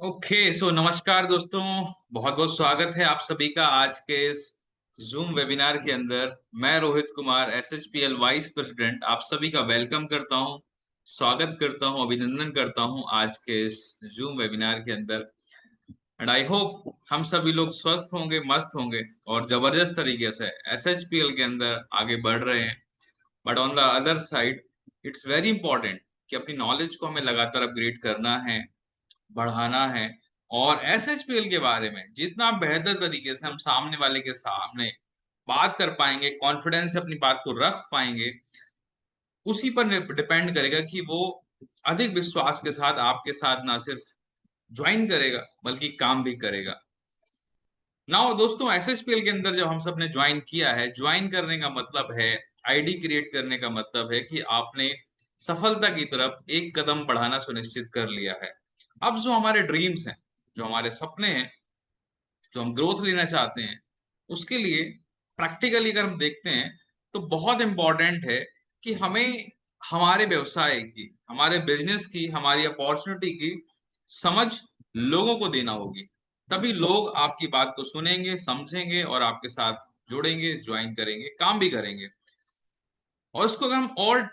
Okay so नमस्कार दोस्तों। बहुत बहुत स्वागत है आप सभी का आज के इस जूम वेबिनार के अंदर। मैं रोहित कुमार एसएचपीएल वाइस प्रेसिडेंट आप सभी का वेलकम करता हूं, स्वागत करता हूं, अभिनंदन करता हूं आज के इस जूम वेबिनार के अंदर। एंड आई होप हम सभी लोग स्वस्थ होंगे, मस्त होंगे और जबरदस्त तरीके से एसएचपीएल के अंदर आगे बढ़ रहे हैं। But on the other side it's very important कि अपनी नॉलेज को हमें लगातार अपग्रेड करना है, बढ़ाना है। और एसएचपीएल के बारे में जितना बेहतर तरीके से हम सामने वाले के सामने बात कर पाएंगे, कॉन्फिडेंस से अपनी बात को रख पाएंगे, उसी पर डिपेंड करेगा कि वो अधिक विश्वास के साथ आपके साथ ना सिर्फ ज्वाइन करेगा बल्कि काम भी करेगा। नाउ दोस्तों, एसएचपीएल के अंदर जब हम सब ने ज्वाइन किया है, ज्वाइन करने का मतलब है, आईडी क्रिएट करने का मतलब है कि आपने सफलता की तरफ एक कदम बढ़ाना सुनिश्चित कर लिया है। अब जो हमारे ड्रीम्स हैं, जो हमारे सपने हैं, जो हम ग्रोथ लेना चाहते हैं, उसके लिए प्रैक्टिकली अगर हम देखते हैं तो बहुत इंपॉर्टेंट है कि हमें हमारे व्यवसाय की, हमारे बिजनेस की, हमारी अपॉर्चुनिटी की समझ लोगों को देना होगी। तभी लोग आपकी बात को सुनेंगे, समझेंगे और आपके साथ जुड़ेंगे, ज्वाइन करेंगे, काम भी करेंगे। और उसको अगर हम और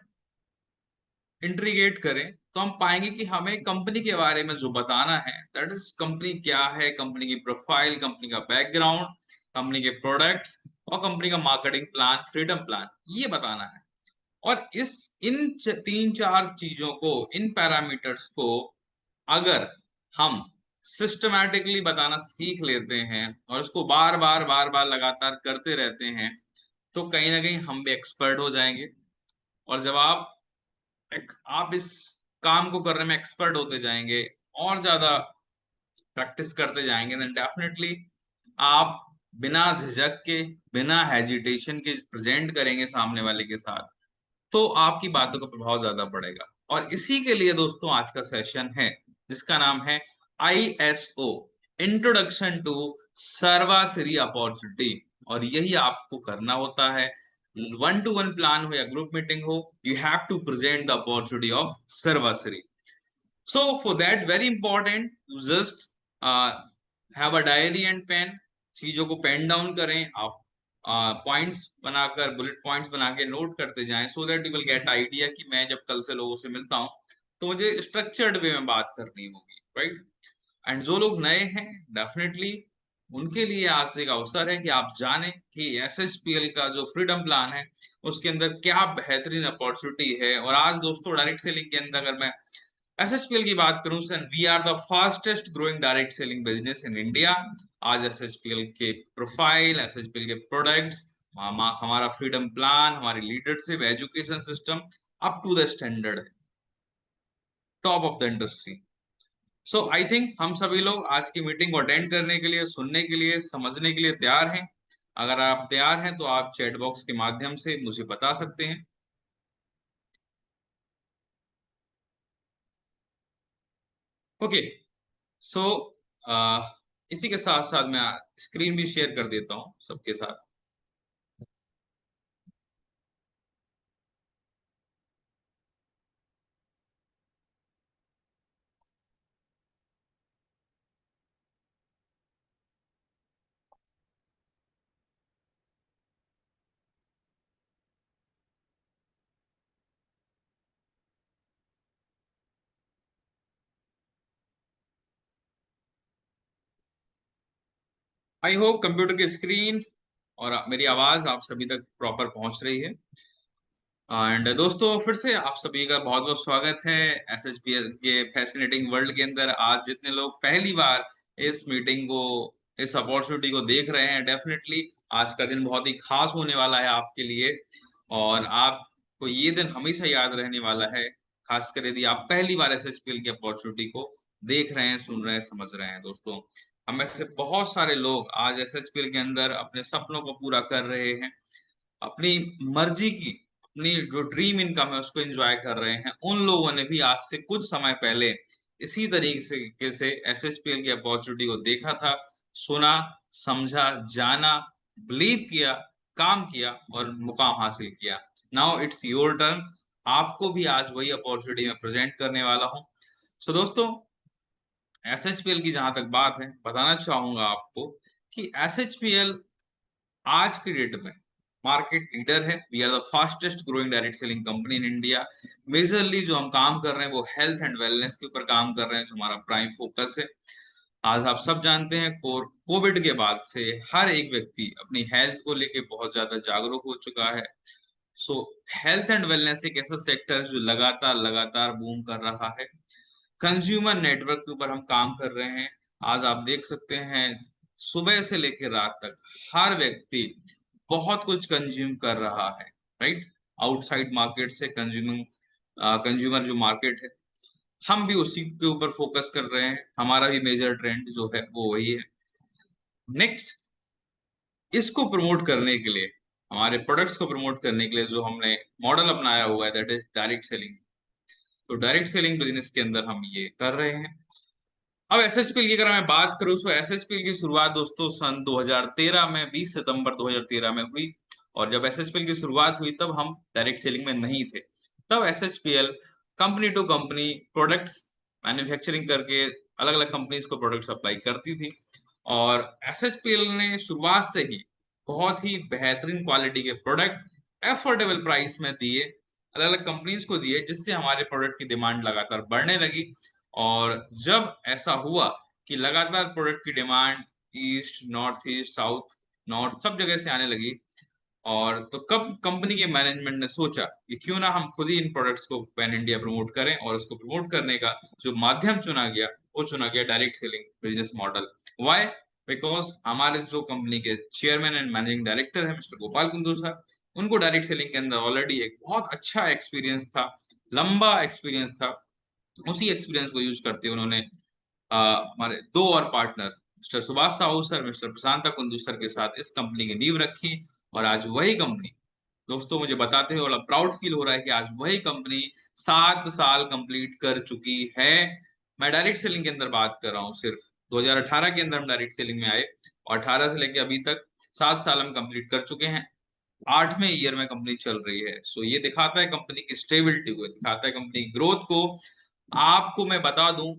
इंट्रीगेट करें तो हम पाएंगे कि हमें कंपनी के बारे में जो बताना है, दैट इज कंपनी क्या है, कंपनी की प्रोफाइल, कंपनी का बैकग्राउंड, कंपनी के प्रोडक्ट्स और कंपनी का मार्केटिंग प्लान, फ्रीडम प्लान, ये बताना है। और इस इन तीन चार चीजों को, इन पैरामीटर्स को अगर हम सिस्टमैटिकली बताना सीख लेते हैं और उसको बार बार लगातार करते रहते हैं तो कहीं ना कहीं हम भी एक्सपर्ट हो जाएंगे। और जब आप इस काम को करने में एक्सपर्ट होते जाएंगे और ज्यादा प्रैक्टिस करते जाएंगे, देन डेफिनेटली आप बिना झिझक के, बिना हेजिटेशन के प्रेजेंट करेंगे सामने वाले के साथ, तो आपकी बातों का प्रभाव ज्यादा पड़ेगा। और इसी के लिए दोस्तों आज का सेशन है जिसका नाम है ISO, इंट्रोडक्शन टू सर्वासिरी अपॉर्चुनिटी। और यही आपको करना होता है। वन टू वन प्लान हो या ग्रुप मीटिंग हो, you have to present the opportunity of Sarvasiri. So for that very important, you just have a diary and pen। चीजों को पेन डाउन करें आप, पॉइंट्स बनाकर, बुलेट पॉइंट्स बना के नोट करते जाएं, so that you will get idea कि मैं जब कल से लोगों से मिलता हूं तो मुझे स्ट्रक्चर्ड वे में बात करनी होगी, राइट। एंड जो लोग नए हैं, डेफिनेटली उनके लिए आज एक अवसर है कि आप जानें कि एसएचपीएल का जो फ्रीडम प्लान है उसके अंदर क्या बेहतरीन अपॉर्चुनिटी है। और आज दोस्तों डायरेक्ट सेलिंग के अंदर अगर मैं एसएचपीएल की बात करूं, sir, we are the fastest growing direct selling business in India. आज एसएचपीएल के प्रोफाइल, एसएचपीएल के प्रोडक्ट्स, हमारा फ्रीडम प्लान, हमारी leadership, education system up to the standard है, top of the industry. So I think हम सभी लोग आज की मीटिंग को अटेंड करने के लिए, सुनने के लिए, समझने के लिए तैयार हैं। अगर आप तैयार हैं तो आप चैट बॉक्स के माध्यम से मुझे बता सकते हैं। ओके, सो इसी के साथ साथ मैं स्क्रीन भी शेयर कर देता हूँ सबके साथ। आई होप कंप्यूटर की स्क्रीन और मेरी आवाज आप सभी तक प्रॉपर पहुंच रही है। एंड दोस्तों, फिर से आप सभी का बहुत बहुत स्वागत है एसएचपीएल के फैसिनेटिंग वर्ल्ड के अंदर। आज जितने लोग पहली बार इस मीटिंग को, इस अपॉर्चुनिटी को देख रहे हैं, डेफिनेटली आज का दिन बहुत ही खास होने वाला है आपके लिए। और आपको ये दिन हमेशा याद रहने वाला है, खासकर यदि आप पहली बार एसएचपीएल की अपॉर्चुनिटी को देख रहे हैं, सुन रहे हैं, समझ रहे हैं। दोस्तों, हम में से बहुत सारे लोग आज एसएचपीएल के अंदर अपने सपनों को पूरा कर रहे हैं, अपनी मर्जी की, अपनी जो ड्रीम इनकम है उसको एंजॉय कर रहे हैं। उन लोगों ने भी आज से कुछ समय पहले इसी तरीके से एसएचपीएल की अपॉर्चुनिटी को देखा था, सुना, समझा, जाना, बिलीव किया, काम किया और मुकाम हासिल किया। Now it's your turn. आपको भी आज वही अपॉर्चुनिटी में प्रेजेंट करने वाला हूं। सो दोस्तों, एसएचपीएल की जहां तक बात है, बताना चाहूंगा आपको कि एसएचपीएल आज की डेट में मार्केट लीडर है। We are the fastest growing direct selling company in India. Majorly जो हम काम कर रहे हैं वो हेल्थ एंड वेलनेस के ऊपर काम कर रहे हैं, जो हमारा प्राइम फोकस है। आज आप सब जानते हैं कोविड के बाद से हर एक व्यक्ति अपनी हेल्थ को लेके बहुत ज्यादा जागरूक हो चुका है। सो हेल्थ एंड वेलनेस एक ऐसा सेक्टर जो लगातार लगातार बूम कर रहा है। कंज्यूमर नेटवर्क के ऊपर हम काम कर रहे हैं। आज आप देख सकते हैं सुबह से लेकर रात तक हर व्यक्ति बहुत कुछ कंज्यूम कर रहा है, राइट। आउटसाइड मार्केट से कंज्यूमिंग, कंज्यूमर जो मार्केट है, हम भी उसी के ऊपर फोकस कर रहे हैं। हमारा भी मेजर ट्रेंड जो है वो वही है। नेक्स्ट, इसको प्रमोट करने के लिए, हमारे प्रोडक्ट्स को प्रमोट करने के लिए जो हमने मॉडल अपनाया हुआ है, दैट इज डायरेक्ट सेलिंग। तो डायरेक्ट सेलिंग बिजनेस के अंदर हम ये कर रहे हैं। अब एसएचपीएल की अगर मैं बात करूं तो एसएचपीएल की शुरुआत दोस्तों सन 2013 में, 20 सितंबर 2013 में हुई। और जब एसएचपीएल की शुरुआत हुई तब हम डायरेक्ट सेलिंग में नहीं थे। तब SHPL company to company products manufacturing करके अलग अलग कंपनीज को प्रोडक्ट सप्लाई करती थी। और एसएचपीएल ने शुरुआत से ही बहुत ही बेहतरीन क्वालिटी के प्रोडक्ट एफोर्डेबल प्राइस में दिए, अलग अलग कंपनीज को दिए, जिससे हमारे प्रोडक्ट की डिमांड लगातार बढ़ने लगी। और जब ऐसा हुआ कि लगातार प्रोडक्ट की demand east, north east, south, north सब जगह से आने लगी, और तो कब कंपनी के मैनेजमेंट ने सोचा कि क्यों ना हम खुद ही इन प्रोडक्ट्स को पैन इंडिया प्रमोट करें। और उसको प्रमोट करने का जो माध्यम चुना गया वो चुना गया direct selling business model. Why? Because हमारे जो कंपनी के चेयरमैन एंड मैनेजिंग डायरेक्टर है मिस्टर गोपाल कुंदू सर, उनको डायरेक्ट सेलिंग के अंदर ऑलरेडी एक बहुत अच्छा एक्सपीरियंस था, लंबा एक्सपीरियंस था। उसी एक्सपीरियंस को यूज करते हुए उन्होंने हमारे दो और partner mister Subhash Sahu sir, mister Prashanta Kundu sir के साथ इस कंपनी की नींव रखी। और आज वही कंपनी, दोस्तों मुझे बताते हुए बड़ा प्राउड फील हो रहा है कि आज वही कंपनी 7 साल कंप्लीट कर चुकी है। मैं डायरेक्ट सेलिंग के अंदर बात कर रहा हूँ, सिर्फ 2018 के अंदर हम डायरेक्ट सेलिंग में आए और 18 से लेके अभी तक 7 साल हम कंप्लीट कर चुके हैं। 8वें ईयर में कंपनी चल रही है। सो ये दिखाता है कंपनी की स्टेबिलिटी को, दिखाता है कंपनी की ग्रोथ को। आपको मैं बता दूं,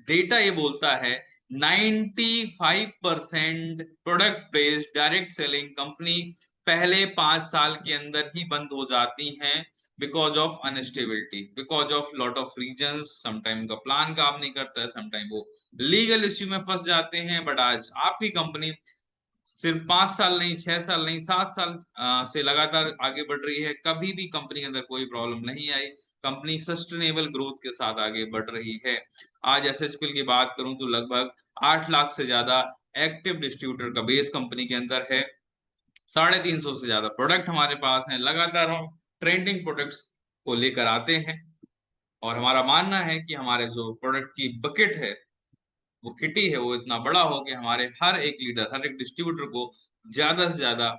डेटा ये बोलता है 95% product based direct selling company पहले 5 साल के अंदर ही बंद हो जाती हैं, because of instability, because of lot of reasons. Sometime का प्लान काम नहीं करता है, समटाइम वो लीगल इश्यू में फंस जाते हैं। बट आज आपकी कंपनी सिर्फ 5 साल नहीं, 6 साल नहीं, 7 साल से लगातार आगे बढ़ रही है। कभी भी कंपनी के अंदर कोई प्रॉब्लम नहीं आई। कंपनी सस्टेनेबल ग्रोथ के साथ आगे बढ़ रही है। आज एसएचपीएल की बात करूं तो लगभग 8 लाख से ज्यादा एक्टिव डिस्ट्रीब्यूटर का बेस कंपनी के अंदर है। 350 से ज्यादा प्रोडक्ट हमारे पास हैं। लगातार हम ट्रेंडिंग प्रोडक्ट्स को लेकर आते हैं। और हमारा मानना है कि हमारे जो प्रोडक्ट की बकेट है, वो किटी है, वो इतना बड़ा हो कि हमारे हर एक लीडर, हर एक डिस्ट्रीब्यूटर को ज्यादा से ज्यादा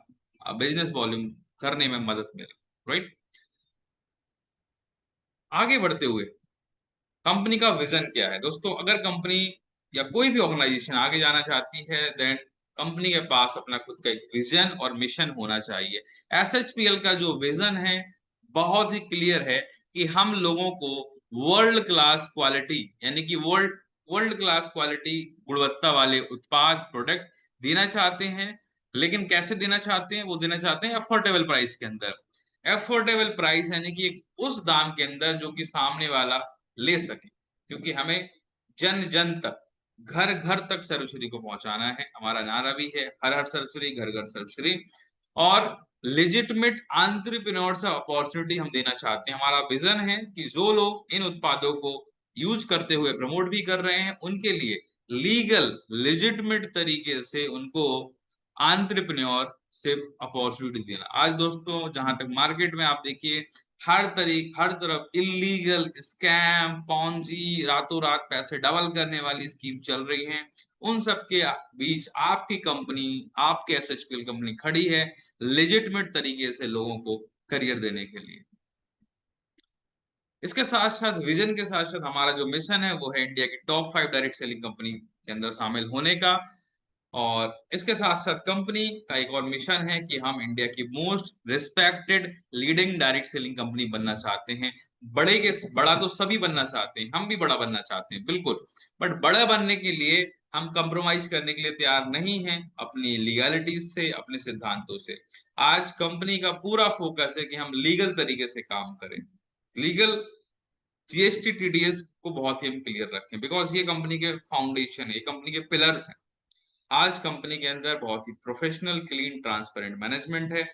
बिजनेस वॉल्यूम करने में मदद मिले, राइट। आगे बढ़ते हुए कंपनी का विजन क्या है दोस्तों? अगर कंपनी या कोई भी ऑर्गेनाइजेशन आगे जाना चाहती है, देन कंपनी के पास अपना खुद का एक विजन और मिशन होना चाहिए। एसएचपीएल का जो विजन है बहुत ही क्लियर है कि हम लोगों को वर्ल्ड क्लास क्वालिटी, यानी कि वर्ल्ड वर्ल्ड क्लास क्वालिटी, गुणवत्ता वाले उत्पाद, प्रोडक्ट देना चाहते हैं। लेकिन कैसे देना चाहते हैं? वो देना चाहते हैं अफोर्डेबल प्राइस के अंदर। अफोर्डेबल प्राइस यानी कि उस दाम के अंदर जो कि सामने वाला ले सके, क्योंकि हमें जन जन तक, घर घर तक सर्वश्री को पहुंचाना है। हमारा नारा भी है, हर हर सर्वश्री, घर घर सर्वश्री। और लेजिटमेट एंटरप्रेन्योर्स अपॉर्चुनिटी हम देना चाहते हैं। हमारा विजन है कि जो लोग इन उत्पादों को यूज करते हुए प्रमोट भी कर रहे हैं, उनके लिए लीगल लेजिटमेट तरीके से उनको एंटरप्रेन्योर से अपॉर्चुनिटी देना। आज दोस्तों जहां तक मार्केट में आप देखिए, हर तरफ इलीगल स्कैम, पॉन्जी, रातों रात पैसे डबल करने वाली स्कीम चल रही हैं। उन सब के बीच आपकी कंपनी, आपके एसएचपीएल कंपनी खड़ी है लेजिटमेट तरीके से लोगों को करियर देने के लिए। इसके साथ साथ, विजन के साथ साथ, हमारा जो मिशन है वो है इंडिया की टॉप 5 डायरेक्ट सेलिंग कंपनी के अंदर शामिल होने का। और इसके साथ साथ कंपनी का एक और मिशन है कि हम इंडिया की most respected leading direct selling company बनना चाहते हैं। बड़ा तो सभी बनना चाहते हैं, हम भी बड़ा बनना चाहते हैं बिल्कुल, बट बड़ा बनने के लिए हम कंप्रोमाइज करने के लिए तैयार नहीं हैं अपनी लीगलिटीज से, अपने सिद्धांतों से। आज कंपनी का पूरा फोकस है कि हम लीगल तरीके से काम करें, लीगल जीएसटी टीडीएस को बहुत ही हम क्लियर रखें, बिकॉज ये कंपनी के फाउंडेशन है, ये कंपनी के पिलर्स हैं। आज कंपनी के अंदर बहुत ही प्रोफेशनल, क्लीन, ट्रांसपेरेंट मैनेजमेंट है।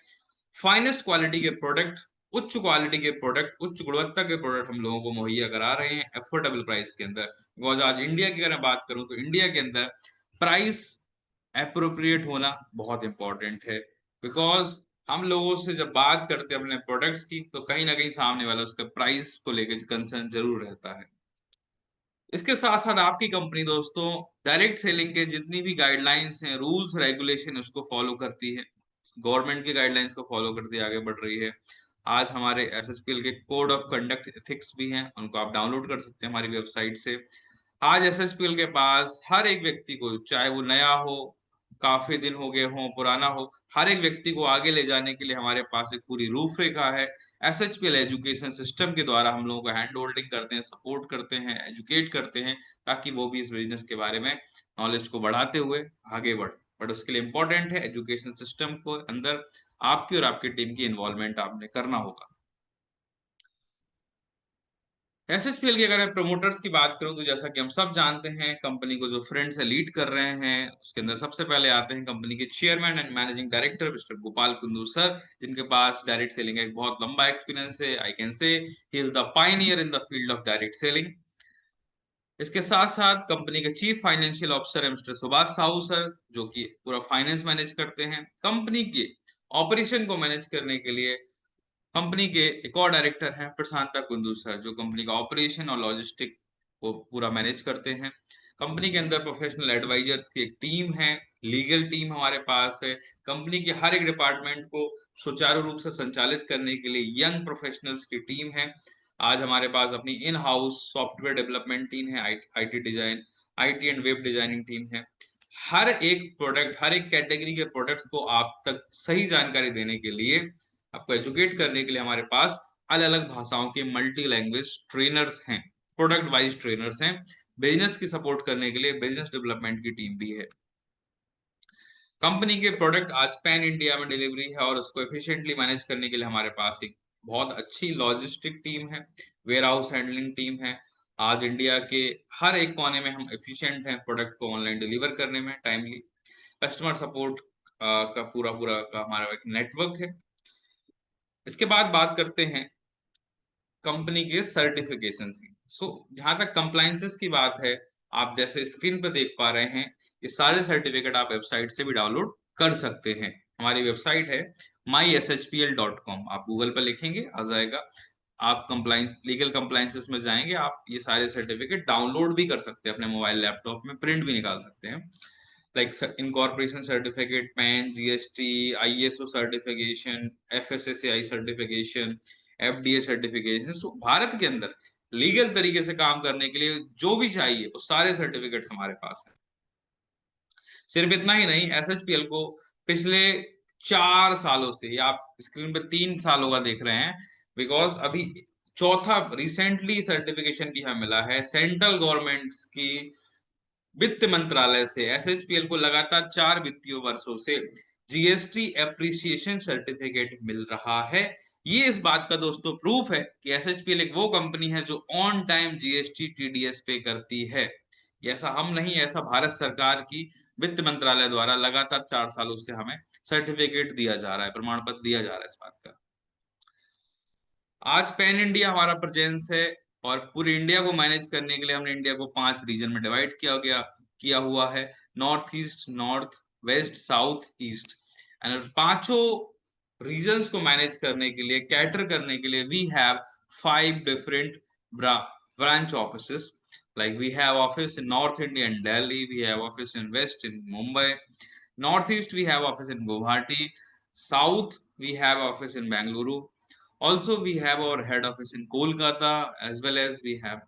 फाइनेस्ट क्वालिटी के प्रोडक्ट, उच्च क्वालिटी के प्रोडक्ट, उच्च गुणवत्ता के प्रोडक्ट हम लोगों को मुहैया करा रहे हैं अफोर्डेबल प्राइस के अंदर। बिकॉज आज इंडिया की अगर मैं बात करूं तो इंडिया के अंदर प्राइस एप्रोप्रिएट होना बहुत इंपॉर्टेंट है। बिकॉज हम लोगों से जब बात करते हैं अपने प्रोडक्ट्स की, तो कहीं ना कहीं सामने वाला उसका प्राइस को लेकर कंसर्न जरूर रहता है। इसके साथ साथ आपकी कंपनी दोस्तों डायरेक्ट सेलिंग के जितनी भी गाइडलाइंस हैं, रूल्स रेगुलेशन, उसको फॉलो करती है, गवर्नमेंट की गाइडलाइंस को फॉलो करती आगे बढ़ रही है। आज हमारे एसएचपीएल के कोड ऑफ कंडक्ट एथिक्स भी हैं, उनको आप डाउनलोड कर सकते हैं हमारी वेबसाइट से। आज एसएचपीएल के पास हर एक व्यक्ति को, चाहे वो नया हो, काफी दिन हो गए हो, पुराना हो, हर एक व्यक्ति को आगे ले जाने के लिए हमारे पास एक पूरी रूपरेखा है। एसएचपीएल एजुकेशन सिस्टम के द्वारा हम लोगों को हैंड होल्डिंग करते हैं, सपोर्ट करते हैं, एजुकेट करते हैं, ताकि वो भी इस बिजनेस के बारे में नॉलेज को बढ़ाते हुए आगे बढ़े। बट उसके लिए इंपॉर्टेंट है एजुकेशन सिस्टम को अंदर आपकी और आपकी टीम की इन्वॉल्वमेंट आपने करना होगा। एसएचपीएल की अगर मैं प्रमोटर्स की बात करूं तो जैसा कि हम सब जानते हैं, कंपनी को जो फ्रेंड से लीड कर रहे हैं उसके अंदर सबसे पहले आते हैं कंपनी के chairman and managing director mister Gopal Kundu sir, जिनके पास डायरेक्ट सेलिंग का एक बहुत लंबा एक्सपीरियंस है। I can say he is the Pioneer in the field of direct selling. इसके साथ साथ कंपनी के चीफ फाइनेंशियल ऑफिसर है मिस्टर सुभाष साहू सर, जो कि पूरा फाइनेंस मैनेज करते हैं। कंपनी के ऑपरेशन को मैनेज करने के लिए कंपनी के एक और डायरेक्टर हैं प्रशांता कुंदू सर, जो कंपनी का ऑपरेशन और लॉजिस्टिक को पूरा मैनेज करते हैं। कंपनी के अंदर प्रोफेशनल एडवाइजर्स की एक टीम है, लीगल टीम हमारे पास है। कंपनी के हर एक डिपार्टमेंट को सुचारू रूप से संचालित करने के लिए यंग प्रोफेशनल्स की टीम है। आज हमारे पास अपनी in house software development team है, IT design, IT and web designing team है। हर एक प्रोडक्ट, हर एक कैटेगरी के प्रोडक्ट को आप तक सही जानकारी देने के लिए, आपको एजुकेट करने के लिए हमारे पास अलग अलग भाषाओं के मल्टी लैंग्वेज ट्रेनर्स हैं, प्रोडक्ट वाइज ट्रेनर्स हैं। बिजनेस की सपोर्ट करने के लिए बिजनेस डेवलपमेंट की टीम भी है। कंपनी के प्रोडक्ट आज पैन इंडिया में डिलीवरी है और उसको एफिशिएंटली मैनेज करने के लिए हमारे पास एक बहुत अच्छी लॉजिस्टिक टीम है, वेयर हाउस हैंडलिंग टीम है। आज इंडिया के हर एक कोने में हम एफिशिएंट हैं प्रोडक्ट को ऑनलाइन डिलीवर करने में, टाइमली। कस्टमर सपोर्ट का पूरा पूरा का हमारा एक नेटवर्क है। इसके बाद बात करते हैं कंपनी के सर्टिफिकेशन की। जहां तक कंप्लायंसेस की बात है, आप जैसे स्क्रीन पर देख पा रहे हैं, ये सारे सर्टिफिकेट आप वेबसाइट से भी डाउनलोड कर सकते हैं। हमारी वेबसाइट है myshpl.com, आप गूगल पर लिखेंगे आ जाएगा। आप कंप्लाइंस, लीगल कंप्लाइंसेस में जाएंगे, आप ये सारे सर्टिफिकेट डाउनलोड भी कर सकते हैं अपने मोबाइल लैपटॉप में, प्रिंट भी निकाल सकते हैं। Like incorporation certificate, PAN, GST, ISO certification, FSSAI certification, FDA certification. So Bharat के अंदर लीगल तरीके से काम करने के लिए जो भी चाहिए वो सारे सर्टिफिकेट्स हमारे पास हैं। सिर्फ इतना ही नहीं, एसएचपीएल को पिछले 4 सालों से, या आप स्क्रीन पे 3 सालों का देख रहे हैं, बिकॉज अभी चौथा रिसेंटली सर्टिफिकेशन भी हमें मिला है सेंट्रल गवर्नमेंट की वित्त मंत्रालय से। एसएचपीएल को लगातार 4 वित्तीय वर्षों से जीएसटी एप्रिसिएशन सर्टिफिकेट मिल रहा है। ये इस बात का दोस्तों प्रूफ है कि एसएचपीएल एक वो कंपनी है जो ऑन टाइम जीएसटी टीडीएस पे करती है। ऐसा हम नहीं, ऐसा भारत सरकार की वित्त मंत्रालय द्वारा लगातार 4 सालों से हमें सर्टिफिकेट दिया जा रहा है, प्रमाण पत्र दिया जा रहा है इस बात का। आज पैन इंडिया हमारा प्रेजेंस है, और पूरे इंडिया को मैनेज करने के लिए हमने इंडिया को 5 रीजन में डिवाइड किया हुआ है। North east, north west, south east. And पांचों रीजन्स को मैनेज करने के लिए, कैटर करने के लिए, we have 5 different branch offices. Like we have office in North India in Delhi, we have office in West in Mumbai, Northeast we have office in Guwahati, South we have office in Bangalore. Also, we have our head office in Kolkata, as well as we have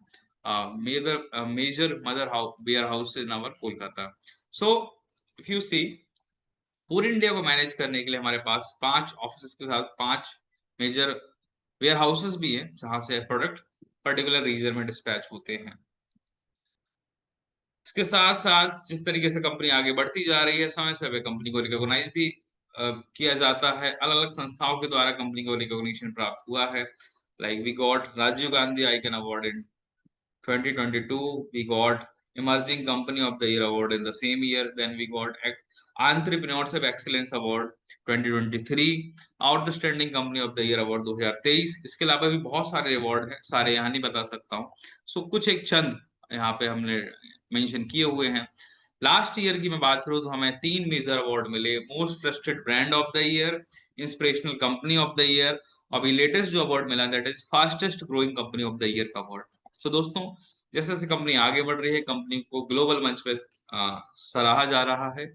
major mother warehouse in our Kolkata. So, if you see, पूरी India को manage करने के लिए हमारे पास 5 office के साथ 5 major where houses भी हैं जहां से प्रोडक्ट पर्टिकुलर रीजन में डिस्पैच होते हैं। इसके साथ साथ जिस तरीके से कंपनी आगे बढ़ती जा रही है, समय समय कंपनी को रिकॉग्नाइज भी किया जाता है। अलग अलग संस्थाओं के द्वारा कंपनी को रिकॉग्निशन प्राप्त हुआ है। Like we got Rajiv Gandhi icon award in 2022. We got Emerging Company of the Year award in the same year. Then we got Entrepreneurship Excellence Award 2023, Outstanding Company of the Year award 2023। इसके अलावा भी बहुत सारे award हैं, सारे यहाँ नहीं बता सकता हूँ। सो कुछ एक चंद यहाँ पे हमने मेंशन किए हुए हैं। लास्ट ईयर की मैं बात करूँ तो हमें 3 मेजर अवार्ड मिले। Most trusted brand of the year, inspirational company of the year, अभी लेटेस्ट जो अवार्ड मिला that is fastest growing company of the year का अवार्ड। तो दोस्तों, जैसे जैसे कंपनी आगे बढ़ रही है, कंपनी को ग्लोबल मंच पे सराहा जा रहा है।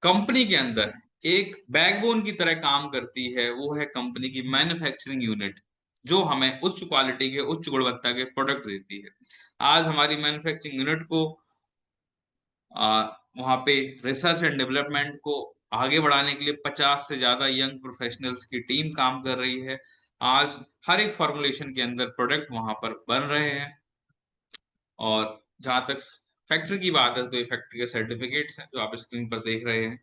कंपनी के अंदर एक बैकबोन की तरह काम करती है, वो है कंपनी की मैन्युफैक्चरिंग यूनिट, जो हमें उच्च क्वालिटी के, उच्च गुणवत्ता के प्रोडक्ट देती है। आज हमारी मैन्युफैक्चरिंग यूनिट को वहाँ पे रिसर्च एंड डेवलपमेंट को आगे बढ़ाने के लिए 50 से ज्यादा यंग प्रोफेशनल्स की टीम काम कर रही है। आज हर एक फॉर्मुलेशन के अंदर प्रोडक्ट वहां पर बन रहे हैं। और जहां तक फैक्ट्री की बात है तो ये फैक्ट्री के सर्टिफिकेट्स हैं जो आप स्क्रीन पर देख रहे हैं।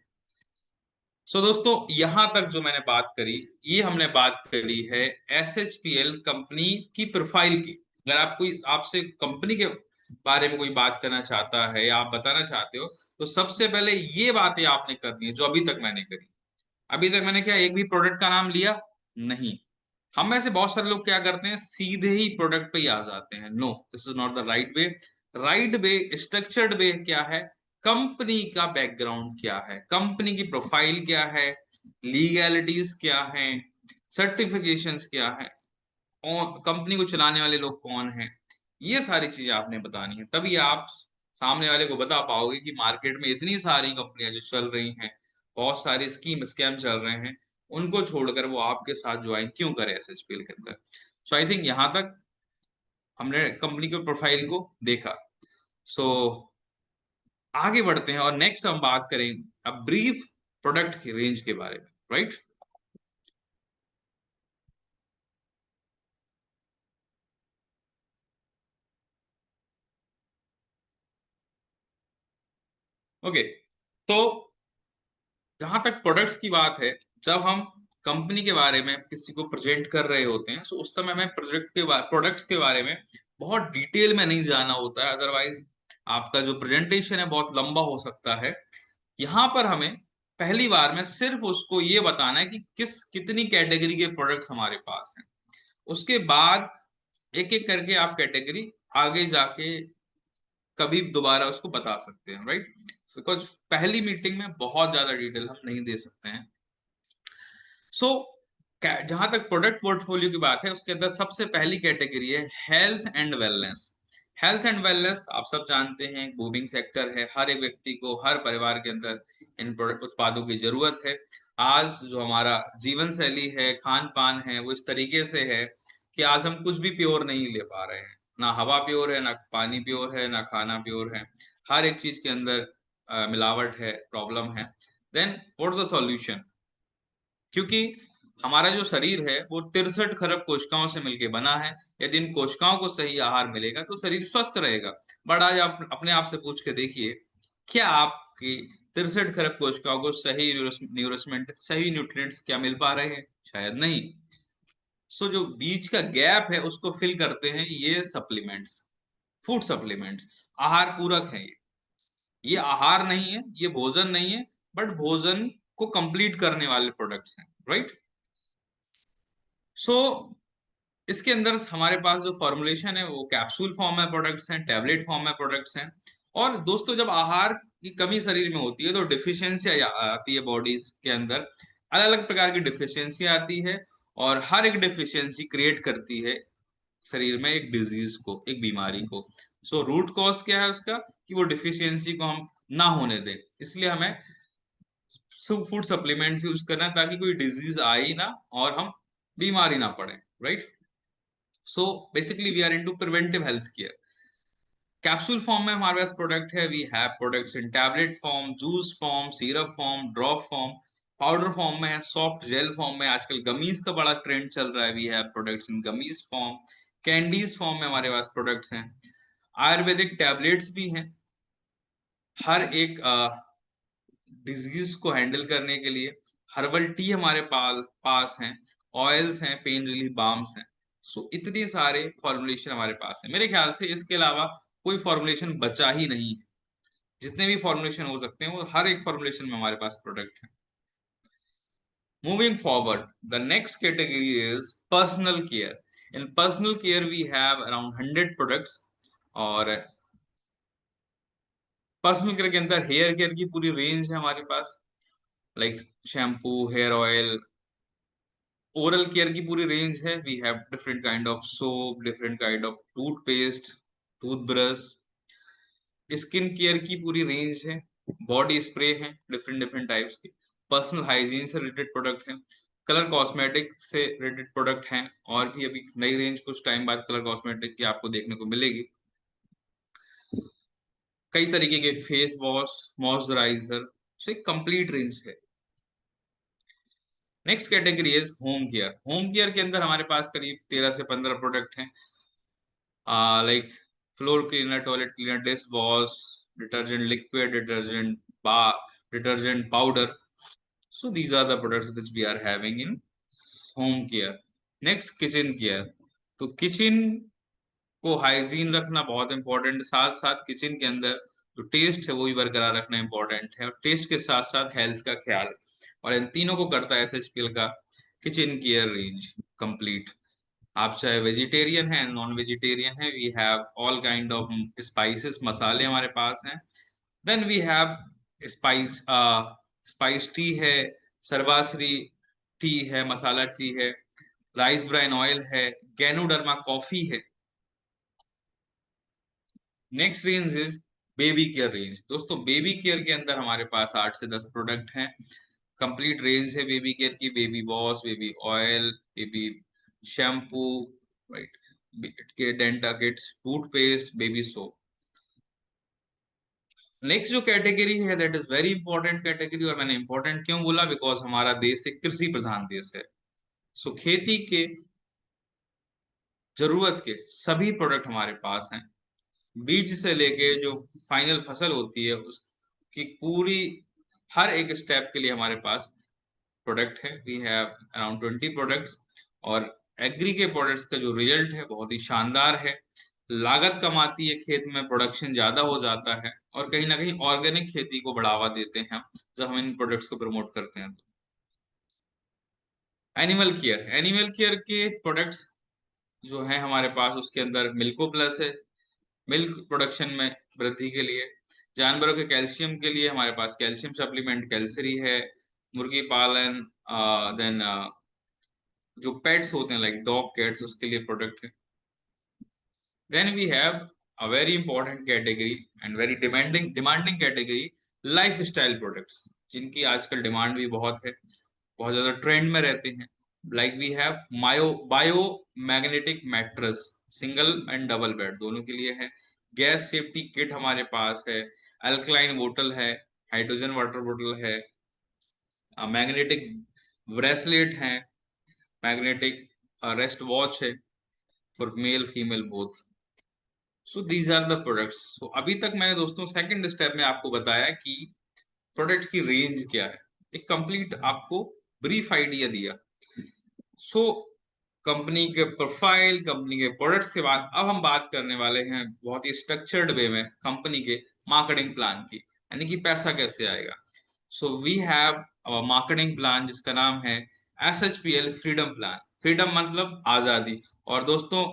सो दोस्तों, यहां तक जो मैंने बात करी, ये हमने बात करी है SHPL कंपनी की प्रोफाइल की। अगर आप कोई आपसे कंपनी के बारे में कोई बात करना चाहता है या आप बताना चाहते हो, तो सबसे पहले ये बातें आपने करनी है जो अभी तक मैंने करी। अभी तक मैंने क्या एक भी प्रोडक्ट का नाम लिया? नहीं। हम में से बहुत सारे लोग क्या करते हैं, सीधे ही प्रोडक्ट पे ही आ जाते हैं। No, this is not the right way. Right way, structured way क्या है, कंपनी का बैकग्राउंड क्या है, कंपनी की प्रोफाइल क्या है, लीगैलिटीज क्या है, सर्टिफिकेशंस क्या है, और कंपनी को चलाने वाले लोग कौन हैं, ये सारी चीजें आपने बतानी है। तभी आप सामने वाले को बता पाओगे कि मार्केट में इतनी सारी कंपनियां जो चल रही हैं, बहुत सारे स्कैम चल रहे हैं, उनको छोड़कर वो आपके साथ ज्वाइन क्यों करे SHPL के अंदर। सो आई थिंक यहां तक हमने कंपनी के प्रोफाइल को देखा। सो आगे बढ़ते हैं और नेक्स्ट हम बात करें अब ब्रीफ प्रोडक्ट की रेंज के बारे में, राइट। ओके, तो जहां तक प्रोडक्ट्स की बात है, जब हम कंपनी के बारे में किसी को प्रेजेंट कर रहे होते हैं, तो उस समय हमें प्रोडक्ट्स के बारे में बहुत डिटेल में नहीं जाना होता है, अदरवाइज आपका जो प्रेजेंटेशन है बहुत लंबा हो सकता है। यहाँ पर हमें पहली बार में सिर्फ उसको ये बताना है कि कितनी कैटेगरी के प्रोडक्ट्स हमारे पास हैं। उसके बाद एक एक करके आप कैटेगरी आगे जाके कभी दोबारा उसको बता सकते हैं, राइट। बिकॉज पहली मीटिंग में बहुत ज्यादा डिटेल हम नहीं दे सकते हैं। सो जहां तक प्रोडक्ट पोर्टफोलियो की बात है, उसके अंदर सबसे पहली कैटेगरी है health and wellness. Health and wellness आप सब जानते हैं, बूमिंग सेक्टर है। हर एक व्यक्ति को, हर परिवार के अंदर इन उत्पादों की जरूरत है। आज जो हमारा जीवन शैली है, खान पान है, वो इस तरीके से है कि आज हम कुछ भी प्योर नहीं ले पा रहे हैं। ना हवा प्योर है, ना पानी प्योर है, ना खाना प्योर है। हर एक चीज के अंदर मिलावट है, प्रॉब्लम है। Then what the solution? क्योंकि हमारा जो शरीर है वो 63 खरब कोशिकाओं से मिलकर बना है। यदि इन कोशिकाओं को सही आहार मिलेगा तो शरीर स्वस्थ रहेगा। बट आज आप अपने आप से पूछ के देखिए, क्या आपकी 63 खरब कोशिकाओं को सही न्यूरिशमेंट, सही न्यूट्रिएंट्स क्या मिल पा रहे हैं? शायद नहीं। सो जो बीच का गैप है उसको फिल करते हैं ये सप्लीमेंट्स, फूड सप्लीमेंट्स, आहार पूरक है ये आहार नहीं है, ये भोजन नहीं है, बट भोजन को कंप्लीट करने वाले प्रोडक्ट्स हैं, राइट। सो इसके अंदर हमारे पास जो फॉर्मुलेशन है वो कैप्सूल फॉर्म में प्रोडक्ट्स हैं, टैबलेट फॉर्म में प्रोडक्ट्स हैं। और दोस्तों, जब आहार की कमी शरीर में होती है तो डिफिशियंसी आती है बॉडीज के अंदर। अलग अलग प्रकार की डिफिशियंसी आती है, और हर एक डिफिशियंसी क्रिएट करती है शरीर में एक डिजीज को, एक बीमारी को। सो रूट कॉज क्या है उसका, कि वो डिफिशियंसी को हम ना होने दें। इसलिए हमें फूड सप्लीमेंट्स यूज करना है ताकि कोई डिजीज आए ही ना और हम बीमारी ना पड़े, right. So basically we are into preventive health care. Capsule form में हमारे पास प्रोडक्ट है, we have products in tablet form, juice form, syrup form, drop form. Powder form में है, सॉफ्ट जेल फॉर्म में, आजकल गमीज का बड़ा ट्रेंड चल रहा है, we have products in gummies form, candies form में हमारे पास प्रोडक्ट्स हैं, आयुर्वेदिक टैबलेट्स भी हैं, हर एक डिजीज को हैंडल करने के लिए, हर्बल टी हमारे पास हैं, ऑयल्स हैं, पेन रिलीफ बाम्स हैं। सो इतने सारे फॉर्मुलेशन हमारे पास है, मेरे ख्याल से इसके अलावा कोई फॉर्मुलेशन बचा ही नहीं है। जितने भी फॉर्मुलेशन हो सकते हैं वो हर एक फॉर्मुलेशन में हमारे पास प्रोडक्ट है। Moving forward, the next category is personal care. In personal care, we have around 100 products. और पर्सनल केयर के अंदर हेयर केयर की पूरी रेंज है हमारे पास, like shampoo, hair oil, oral care की पूरी रेंज है, we have different kind of soap, different kind of toothpaste, toothbrush, skin care की पूरी रेंज है, बॉडी स्प्रे है डिफरेंट डिफरेंट टाइप्स की, पर्सनल हाइजीन से रिलेटेड प्रोडक्ट है, कलर कॉस्मेटिक से रिलेटेड प्रोडक्ट हैं, और भी अभी नई रेंज कुछ टाइम बाद कलर कॉस्मेटिक की आपको देखने को मिलेगी, कई तरीके के फेस वॉश, मॉइस्चराइजर, सो एक कंप्लीट रेंज है। Next category is home care. Home care के अंदर हमारे पास करीब 13 से 15 प्रोडक्ट हैं, like floor cleaner, toilet cleaner, dish wash, detergent liquid, detergent bar, detergent powder. So these are the products which we are having in home care. Next, kitchen care. तो kitchen को hygiene रखना बहुत important, साथ साथ kitchen के अंदर जो test है वो भी बरकरार रखना इंपॉर्टेंट है, और टेस्ट के साथ साथ हेल्थ का ख्याल, और इन तीनों को करता है एसएचपीएल का किचन केयर रेंज कंप्लीट। आप चाहे वेजिटेरियन है, नॉन वेजिटेरियन है, we have all kind of spices, मसाले हमारे पास हैं। Then we have spice, spice tea है, सर्वाश्री टी है, मसाला टी है, राइस ब्राइन ऑयल है, गैनोडर्मा कॉफी है। Next range is baby care range. दोस्तों बेबी केयर के अंदर हमारे पास 8 से 10 प्रोडक्ट हैं, कंप्लीट रेंज है बेबी केयर की, baby wash, baby oil, baby shampoo, right, के Denta kits, toothpaste, baby soap. Next जो कैटेगरी है that is very important category, और मैंने इंपॉर्टेंट क्यों बोला, बिकॉज हमारा देश एक कृषि प्रधान देश है। सो खेती के जरूरत के सभी प्रोडक्ट हमारे पास हैं, बीज से लेके जो फाइनल फसल होती है उसकी पूरी हर एक स्टेप के लिए हमारे पास प्रोडक्ट है, वी हैव अराउंड 20 प्रोडक्ट्स। और एग्री के प्रोडक्ट्स का जो रिजल्ट है बहुत ही शानदार है, लागत कम आती है खेत में, प्रोडक्शन ज्यादा हो जाता है, और कहीं ना कहीं ऑर्गेनिक खेती को बढ़ावा देते हैं जब हम इन प्रोडक्ट्स को प्रमोट करते हैं। तो एनिमल केयर के प्रोडक्ट्स जो है हमारे पास, उसके अंदर मिल्को प्लस है, मिल्क प्रोडक्शन में वृद्धि के लिए, जानवरों के कैल्शियम के लिए हमारे पास कैल्शियम सप्लीमेंट कैल्सरी है, मुर्गी पालन, देन जो पेट्स होते हैं लाइक डॉग कैट्स उसके लिए प्रोडक्ट है। Then we have a very important category and very demanding category, life style products, जिनकी आजकल डिमांड भी बहुत है, बहुत ज्यादा ट्रेंड में रहते हैं। Like we have bio magnetic mattress, single and double bed दोनों के लिए है, गैस सेफ्टी किट हमारे पास है, अल्कलाइन बोतल है, हाइड्रोजन वाटर बोतल है, मैग्नेटिक ब्रेसलेट है, मैग्नेटिक रेस्ट वॉच है for male female both. So these are the products. So अभी तक मैंने दोस्तों सेकंड स्टेप में आपको बताया कि प्रोडक्ट्स की रेंज क्या है, एक कंप्लीट आपको ब्रीफ आइडिया दिया। सो कंपनी के प्रोफाइल, कंपनी के प्रोडक्ट्स के बाद अब हम बात करने वाले हैं बहुत ही स्ट्रक्चर्ड वे में कंपनी के मार्केटिंग प्लान की, यानी कि पैसा कैसे आएगा। So we have marketing plan जिसका नाम है SHPL फ्रीडम प्लान। फ्रीडम मतलब आजादी, और दोस्तों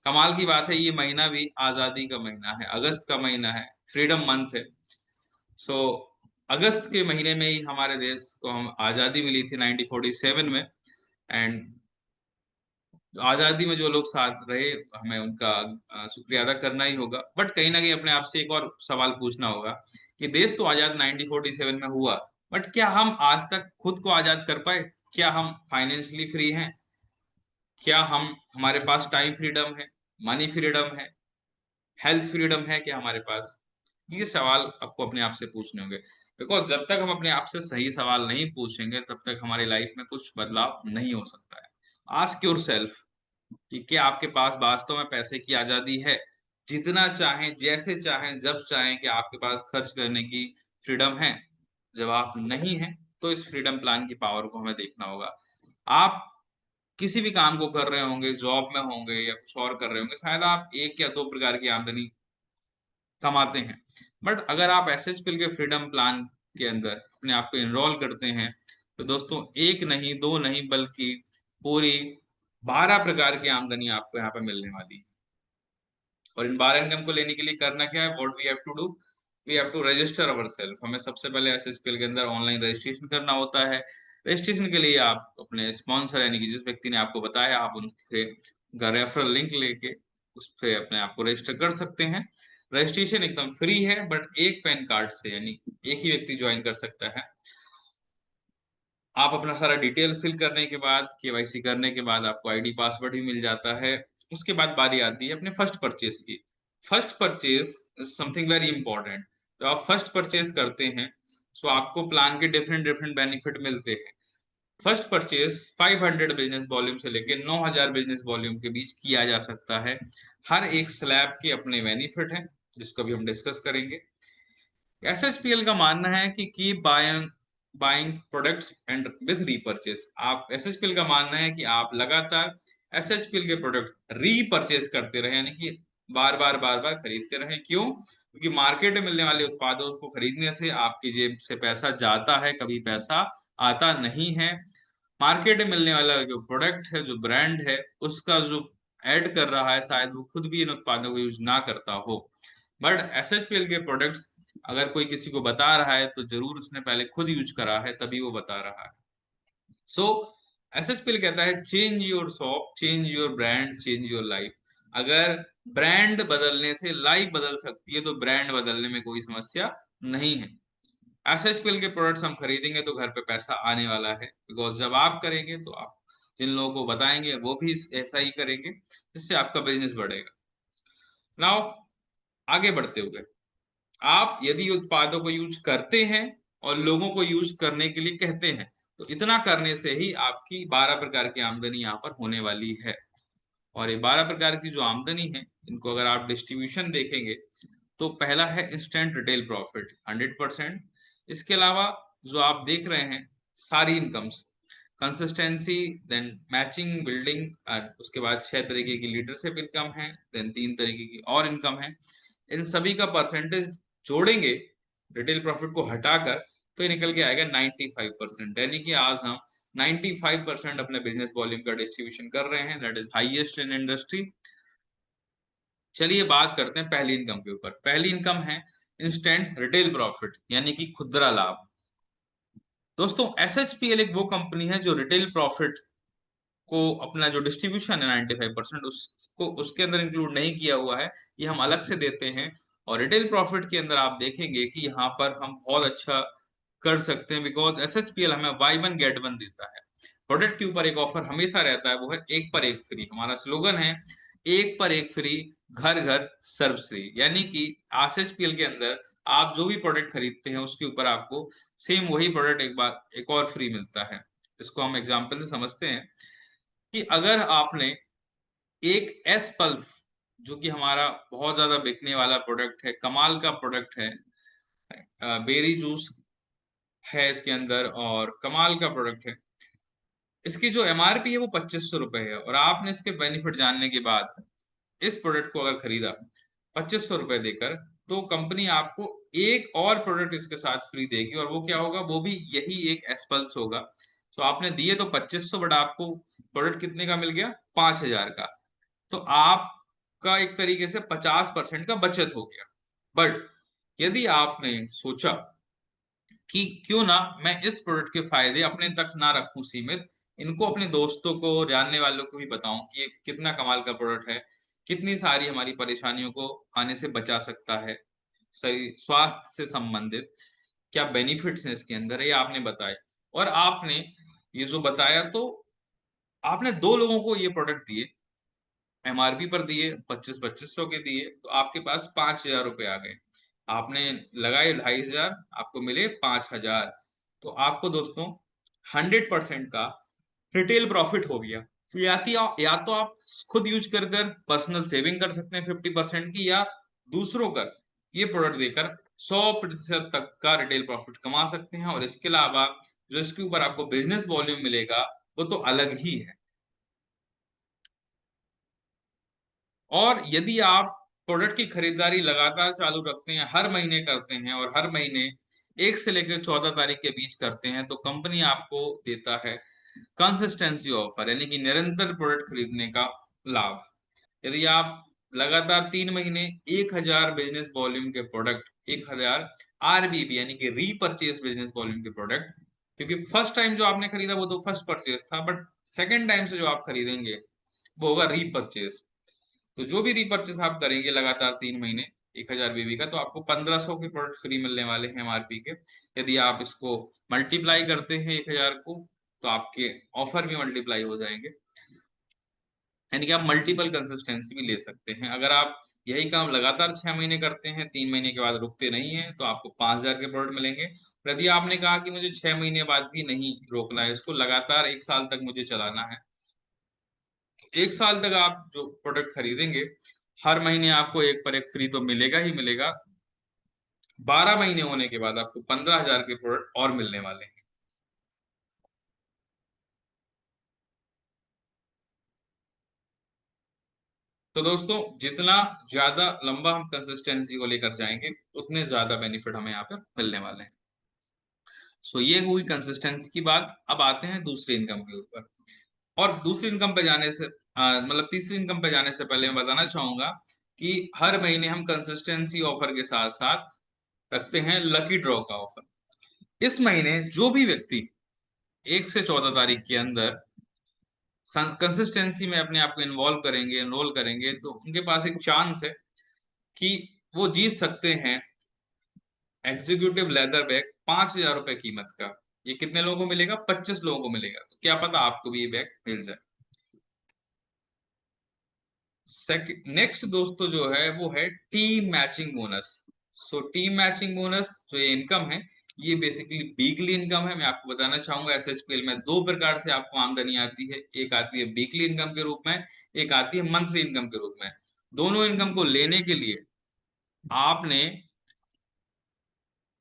कमाल की बात है ये महीना भी आजादी का महीना है, अगस्त का महीना है, फ्रीडम मंथ है। सो अगस्त के महीने में ही हमारे देश को हम आजादी मिली थी 1947 में, एंड आजादी में जो लोग साथ रहे हमें उनका शुक्रिया अदा करना ही होगा। बट कहीं ना कहीं अपने आप से एक और सवाल पूछना होगा कि देश तो आजाद 1947 में हुआ, बट क्या हम आज तक खुद को आजाद कर पाए? क्या हम फाइनेंशियली फ्री हैं? क्या हम हमारे पास टाइम फ्रीडम है, मनी फ्रीडम है, हेल्थ फ्रीडम है क्या हमारे पास? ये सवाल आपको अपने आप से पूछने होंगे। बिकॉज जब तक हम अपने आप से सही सवाल नहीं पूछेंगे तब तक हमारी लाइफ में कुछ बदलाव नहीं हो सकता है। आस्क योर सेल्फ कि क्या आपके पास वास्तव में पैसे की आजादी है, जितना चाहें, जैसे चाहें, जब चाहें, कि आपके पास खर्च करने की फ्रीडम है। जवाब नहीं है तो इस फ्रीडम प्लान की पावर को हमें देखना होगा। आप किसी भी काम को कर रहे होंगे, जॉब में होंगे या कुछ और कर रहे होंगे, शायद आप एक या दो प्रकार की आमदनी कमाते हैं, बट अगर आप एसएचपीएल के फ्रीडम प्लान के अंदर अपने आप को इनरोल करते हैं तो दोस्तों एक नहीं, दो नहीं, बल्कि पूरी 12 प्रकार की आमदनी आपको यहाँ पे मिलने वाली है। और इन 12 इनकम को लेने के लिए करना क्या है? What we have to do, we have to register ourselves. हमें सबसे पहले एसएचपीएल के अंदर ऑनलाइन रजिस्ट्रेशन करना होता है। रजिस्ट्रेशन के लिए आप अपने स्पॉन्सर यानी कि जिस व्यक्ति ने आपको बताया, आप उनसे का रेफरल लिंक लेके उस पे अपने आप को रजिस्टर कर सकते हैं। रजिस्ट्रेशन एकदम फ्री है, बट एक पैन कार्ड से यानी एक ही व्यक्ति ज्वाइन कर सकता है। आप अपना सारा डिटेल फिल करने के बाद, केवाईसी करने के बाद आपको आईडी पासवर्ड ही मिल जाता है। उसके बाद बारी आती है अपने फर्स्ट परचेज की। First purchase is something very important. जब आप फर्स्ट परचेज करते हैं तो आपको प्लान के डिफरेंट डिफरेंट बेनिफिट मिलते हैं। फर्स्ट परचेज 500 बिजनेस वॉल्यूम से लेकर 9000 बिजनेस वॉल्यूम के बीच किया जा सकता है। हर एक स्लैब के अपने बेनिफिट हैं जिसको भी हम डिस्कस करेंगे। एसएचपीएल का मानना है कि keep buying buying products and with repurchase. आप एसएचपीएल का मानना है कि आप लगातार एसएचपीएल के प्रोडक्ट रीपरचेस करते रहे, यानी कि बार बार खरीदते रहे। क्यों? क्योंकि मार्केट में मिलने वाले उत्पादों को खरीदने से आपकी जेब से पैसा जाता है, कभी पैसा आता नहीं है। मार्केट में मिलने वाला जो प्रोडक्ट है, जो ब्रांड है, उसका जो ऐड कर रहा है शायद वो खुद भी इन उत्पादों को यूज ना करता हो, बट एसएचपीएल के प्रोडक्ट्स अगर कोई किसी को बता रहा है तो जरूर उसने पहले खुद यूज करा है, तभी वो बता रहा है। सो एसएचपीएल कहता है change your shop, change your brand, change your life. अगर ब्रांड बदलने से लाइफ बदल सकती है तो ब्रांड बदलने में कोई समस्या नहीं है। एसएचपीएल के प्रोडक्ट्स हम खरीदेंगे तो घर पे पैसा आने वाला है, बिकॉज जब आप करेंगे तो आप जिन लोगों को बताएंगे वो भी ऐसा ही करेंगे, जिससे आपका बिजनेस बढ़ेगा। नाउ आगे बढ़ते हुए, आप यदि उत्पादों को यूज करते हैं और लोगों को यूज करने के लिए कहते हैं तो इतना करने से ही आपकी 12 प्रकार की आमदनी यहाँ पर होने वाली है। और ये 12 प्रकार की जो आमदनी है, इनको अगर आप डिस्ट्रीब्यूशन देखेंगे तो पहला है इंस्टेंट रिटेल प्रॉफिट 100%। इसके अलावा जो आप देख रहे हैं सारी incomes, consistency, then matching, building, उसके बाद 6 तरीके की लीडरशिप इनकम है, देन 3 तरीके की और इनकम है। इन सभी का परसेंटेज जोड़ेंगे रिटेल प्रॉफिट को हटाकर तो ये निकल के आएगा 95%। यानी कि आज हम 95% अपने बिजनेस वॉल्यूम का डिस्ट्रीब्यूशन कर रहे हैं, that is highest in industry. चलिए बात करते हैं पहली इनकम के ऊपर। पहली इनकम है इंस्टेंट रिटेल प्रॉफिट यानी कि खुदरा लाभ। दोस्तों एसएचपीएल एक वो कंपनी है जो रिटेल प्रॉफिट को अपना जो डिस्ट्रीब्यूशन है 95% उसको उसके अंदर इंक्लूड नहीं किया हुआ है, ये हम अलग से देते हैं। और रिटेल प्रॉफिट के अंदर आप देखेंगे कि यहाँ पर हम बहुत अच्छा कर सकते हैं, बिकॉज एसएचपीएल हमें बाय वन गेट वन देता है। प्रोडक्ट के ऊपर एक ऑफर हमेशा रहता है, वो है एक पर एक फ्री। हमारा स्लोगन है एक पर एक फ्री, घर घर सर्व फ्री। यानी कि एसएचपीएल के अंदर आप जो भी प्रोडक्ट खरीदते हैं उसके ऊपर आपको सेम वही प्रोडक्ट एक बार एक और फ्री मिलता है। इसको हम एग्जाम्पल से समझते हैं कि अगर आपने एक एस पल्स, जो कि हमारा बहुत ज्यादा बिकने वाला प्रोडक्ट है, कमाल का प्रोडक्ट है, बेरी जूस है इसके अंदर और कमाल का प्रोडक्ट है, इसकी जो एमआरपी है वो 2500 रुपए है, और आपने इसके बेनिफिट जानने के बाद इस प्रोडक्ट को अगर खरीदा 2500 रुपए देकर, तो कंपनी आपको एक और प्रोडक्ट इसके साथ फ्री देगी, और वो क्या होगा? वो भी यही एक एसपल्स होगा। तो आपने दिए तो 2500, बट आपको प्रोडक्ट कितने का मिल गया? 5000 का। तो आपका एक तरीके से 50% का बचत हो गया। बट यदि आपने सोचा कि क्यों ना मैं इस प्रोडक्ट के फायदे अपने तक ना रखूं सीमित, इनको अपने दोस्तों को, जानने वालों को भी बताऊं कि ये कितना कमाल का प्रोडक्ट है, कितनी सारी हमारी परेशानियों को आने से बचा सकता है, सही स्वास्थ्य से संबंधित क्या बेनिफिट्स हैं इसके अंदर, ये आपने बताए। और आपने ये जो बताया तो आपने दो लोगों को ये प्रोडक्ट दिए, एमआरपी पर दिए, 25-2500 के दिए, तो आपके पास 5000 रुपए आ गए। आपने लगाए 2,500, आपको मिले 5,000। तो आपको दोस्तों 100% का रिटेल प्रॉफिट हो गया। तो या तो आप खुद यूज कर कर पर्सनल सेविंग कर सकते हैं 50% की, या दूसरों का ये प्रोडक्ट देकर 100% तक का रिटेल प्रॉफिट कमा सकते हैं। और इसके अलावा जो इसके ऊपर आपको बिजनेस वॉल्यूम मिलेगा वो तो अलग ही है। और यदि आप प्रोडक्ट की खरीदारी लगातार चालू रखते हैं, हर महीने करते हैं, और हर महीने 1 से लेकर 14 तारीख के बीच करते हैं, तो कंपनी आपको देता है कंसिस्टेंसी ऑफर, यानी कि निरंतर प्रोडक्ट खरीदने का लाभ। यदि आप लगातार 3 महीने 1,000 बिजनेस वॉल्यूम के प्रोडक्ट, 1,000 आरबीबी यानी कि रीपरचेज बिजनेस वॉल्यूम के प्रोडक्ट, क्योंकि फर्स्ट टाइम जो आपने खरीदा वो तो फर्स्ट परचेज था, बट सेकेंड टाइम से जो आप खरीदेंगे वो होगा रीपरचेज। तो जो भी रीपरचेस आप करेंगे लगातार 3 महीने 1,000 बीबी का, तो आपको 1,500 के प्रोडक्ट फ्री मिलने वाले हैं एमआरपी के। यदि आप इसको मल्टीप्लाई करते हैं 1,000 को, तो आपके ऑफर भी मल्टीप्लाई हो जाएंगे, यानी कि आप मल्टीपल कंसिस्टेंसी भी ले सकते हैं। अगर आप यही काम लगातार 6 महीने करते हैं, 3 महीने के बाद रुकते नहीं है, तो आपको 5,000 के प्रोडक्ट मिलेंगे। और यदि आपने कहा कि मुझे 6 महीने बाद भी नहीं रोकना है, इसको लगातार 1 साल तक मुझे चलाना है, 1 साल तक आप जो प्रोडक्ट खरीदेंगे, हर महीने आपको एक पर एक फ्री तो मिलेगा ही मिलेगा। 12 महीने होने के बाद आपको 15,000 के प्रोडक्ट और मिलने वाले हैं। तो दोस्तों, जितना ज्यादा लंबा हम कंसिस्टेंसी को लेकर जाएंगे, उतने ज्यादा बेनिफिट हमें यहाँ पर मिलने वाले हैं। सो ये हुई कंसिस्टेंसी की बात। अब आते हैं दूसरी इनकम के ऊपर। और दूसरी इनकम पे जाने से मतलब तीसरी इनकम पे जाने से पहले मैं बताना चाहूंगा कि हर महीने हम कंसिस्टेंसी ऑफर के साथ साथ रखते हैं लकी ड्रॉ का ऑफर। इस महीने जो भी व्यक्ति 1 से 14 तारीख के अंदर कंसिस्टेंसी में अपने आप को इन्वॉल्व करेंगे, एनरोल करेंगे, तो उनके पास एक चांस है कि वो जीत सकते हैं एग्जीक्यूटिव लेदर बैग 5,000 रुपए कीमत का। ये कितने लोगों को मिलेगा? 25 लोगों को मिलेगा। तो क्या पता आपको भी ये बैग मिल जाए। नेक्स्ट दोस्तों जो है वो है team matching bonus. So team matching bonus जो ये इनकम है, ये बेसिकली वीकली इनकम है। मैं आपको बताना चाहूंगा एसएचपीएल में दो प्रकार से आपको आमदनी आती है। एक आती है वीकली इनकम के रूप में, एक आती है मंथली इनकम के रूप में। दोनों इनकम को लेने के लिए आपने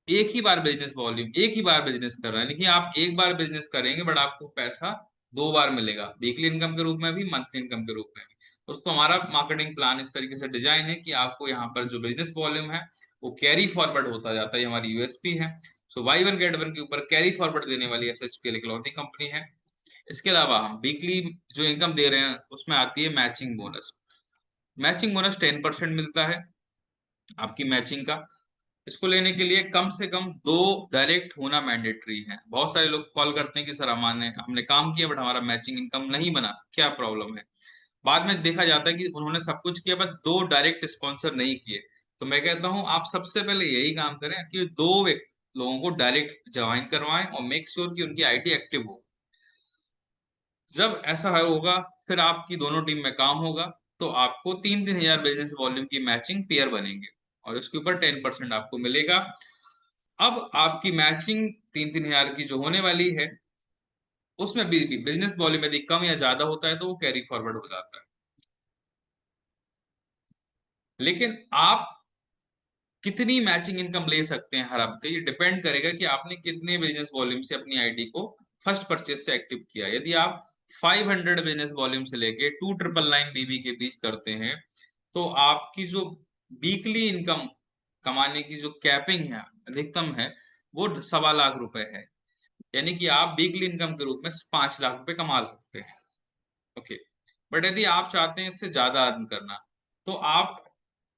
एक ही बार बिजनेस वॉल्यूम, एक ही बार बिजनेस कर रहे हैं, यानी कि आप एक बार बिजनेस करेंगे बट आपको पैसा 2 बार मिलेगा, वीकली इनकम के रूप में भी, मंथली इनकम के रूप में भी। दोस्तों, हमारा मार्केटिंग प्लान इस तरीके से डिजाइन है कि आपको यहाँ पर जो बिजनेस वॉल्यूम है वो कैरी फॉरवर्ड होता जाता है। ये हमारी यूएसपी है। So by one get one के ऊपर कैरी फॉरवर्ड देने वाली एसएचपीएल इकलौती कंपनी है। इसके अलावा हम वीकली जो इनकम दे रहे हैं उसमें आती है मैचिंग बोनस। मैचिंग बोनस 10% मिलता है आपकी मैचिंग का। इसको लेने के लिए कम से कम 2 डायरेक्ट होना मैंडेटरी है। बहुत सारे लोग कॉल करते हैं कि सर हमारे हमने काम किया बट हमारा मैचिंग इनकम नहीं बना, क्या प्रॉब्लम है? बाद में देखा जाता है कि उन्होंने सब कुछ किया बट 2 डायरेक्ट स्पॉन्सर नहीं किए। तो मैं कहता हूं आप सबसे पहले यही काम करें कि लोगों को डायरेक्ट ज्वाइन करवाएं और मेक श्योर कि उनकी आईडी एक्टिव हो। जब ऐसा होगा, फिर आपकी दोनों टीम में काम होगा, तो आपको 3-3 हजार बिजनेस वॉल्यूम की मैचिंग पेयर बनेंगे, और उसके ऊपर 10% आपको मिलेगा। अब आपकी मैचिंग 3-3 हजार की जो होने वाली है, उसमें भी बिजनेस वॉल्यूम यदि कम या ज्यादा होता है तो वो कैरी फॉरवर्ड हो जाता है। लेकिन आप कितनी मैचिंग इनकम ले सकते हैं हर हफ्ते, ये डिपेंड करेगा कि आपने कितने बिजनेस वॉल्यूम से अपनी आईडी को फर्स्ट परचेज से एक्टिव किया। यदि आप 500 बिजनेस वॉल्यूम से लेके 2,999 बीबी के बीच करते हैं, तो आपकी जो वीकली इनकम कमाने की जो कैपिंग है, अधिकतम है, वो 1.25 लाख रुपए है। यानी कि आप वीकली इनकम के रूप में 5 लाख रुपए कमा सकते हैं। ओके। बट यदि आप चाहते हैं इससे ज्यादा अर्न करना, तो आप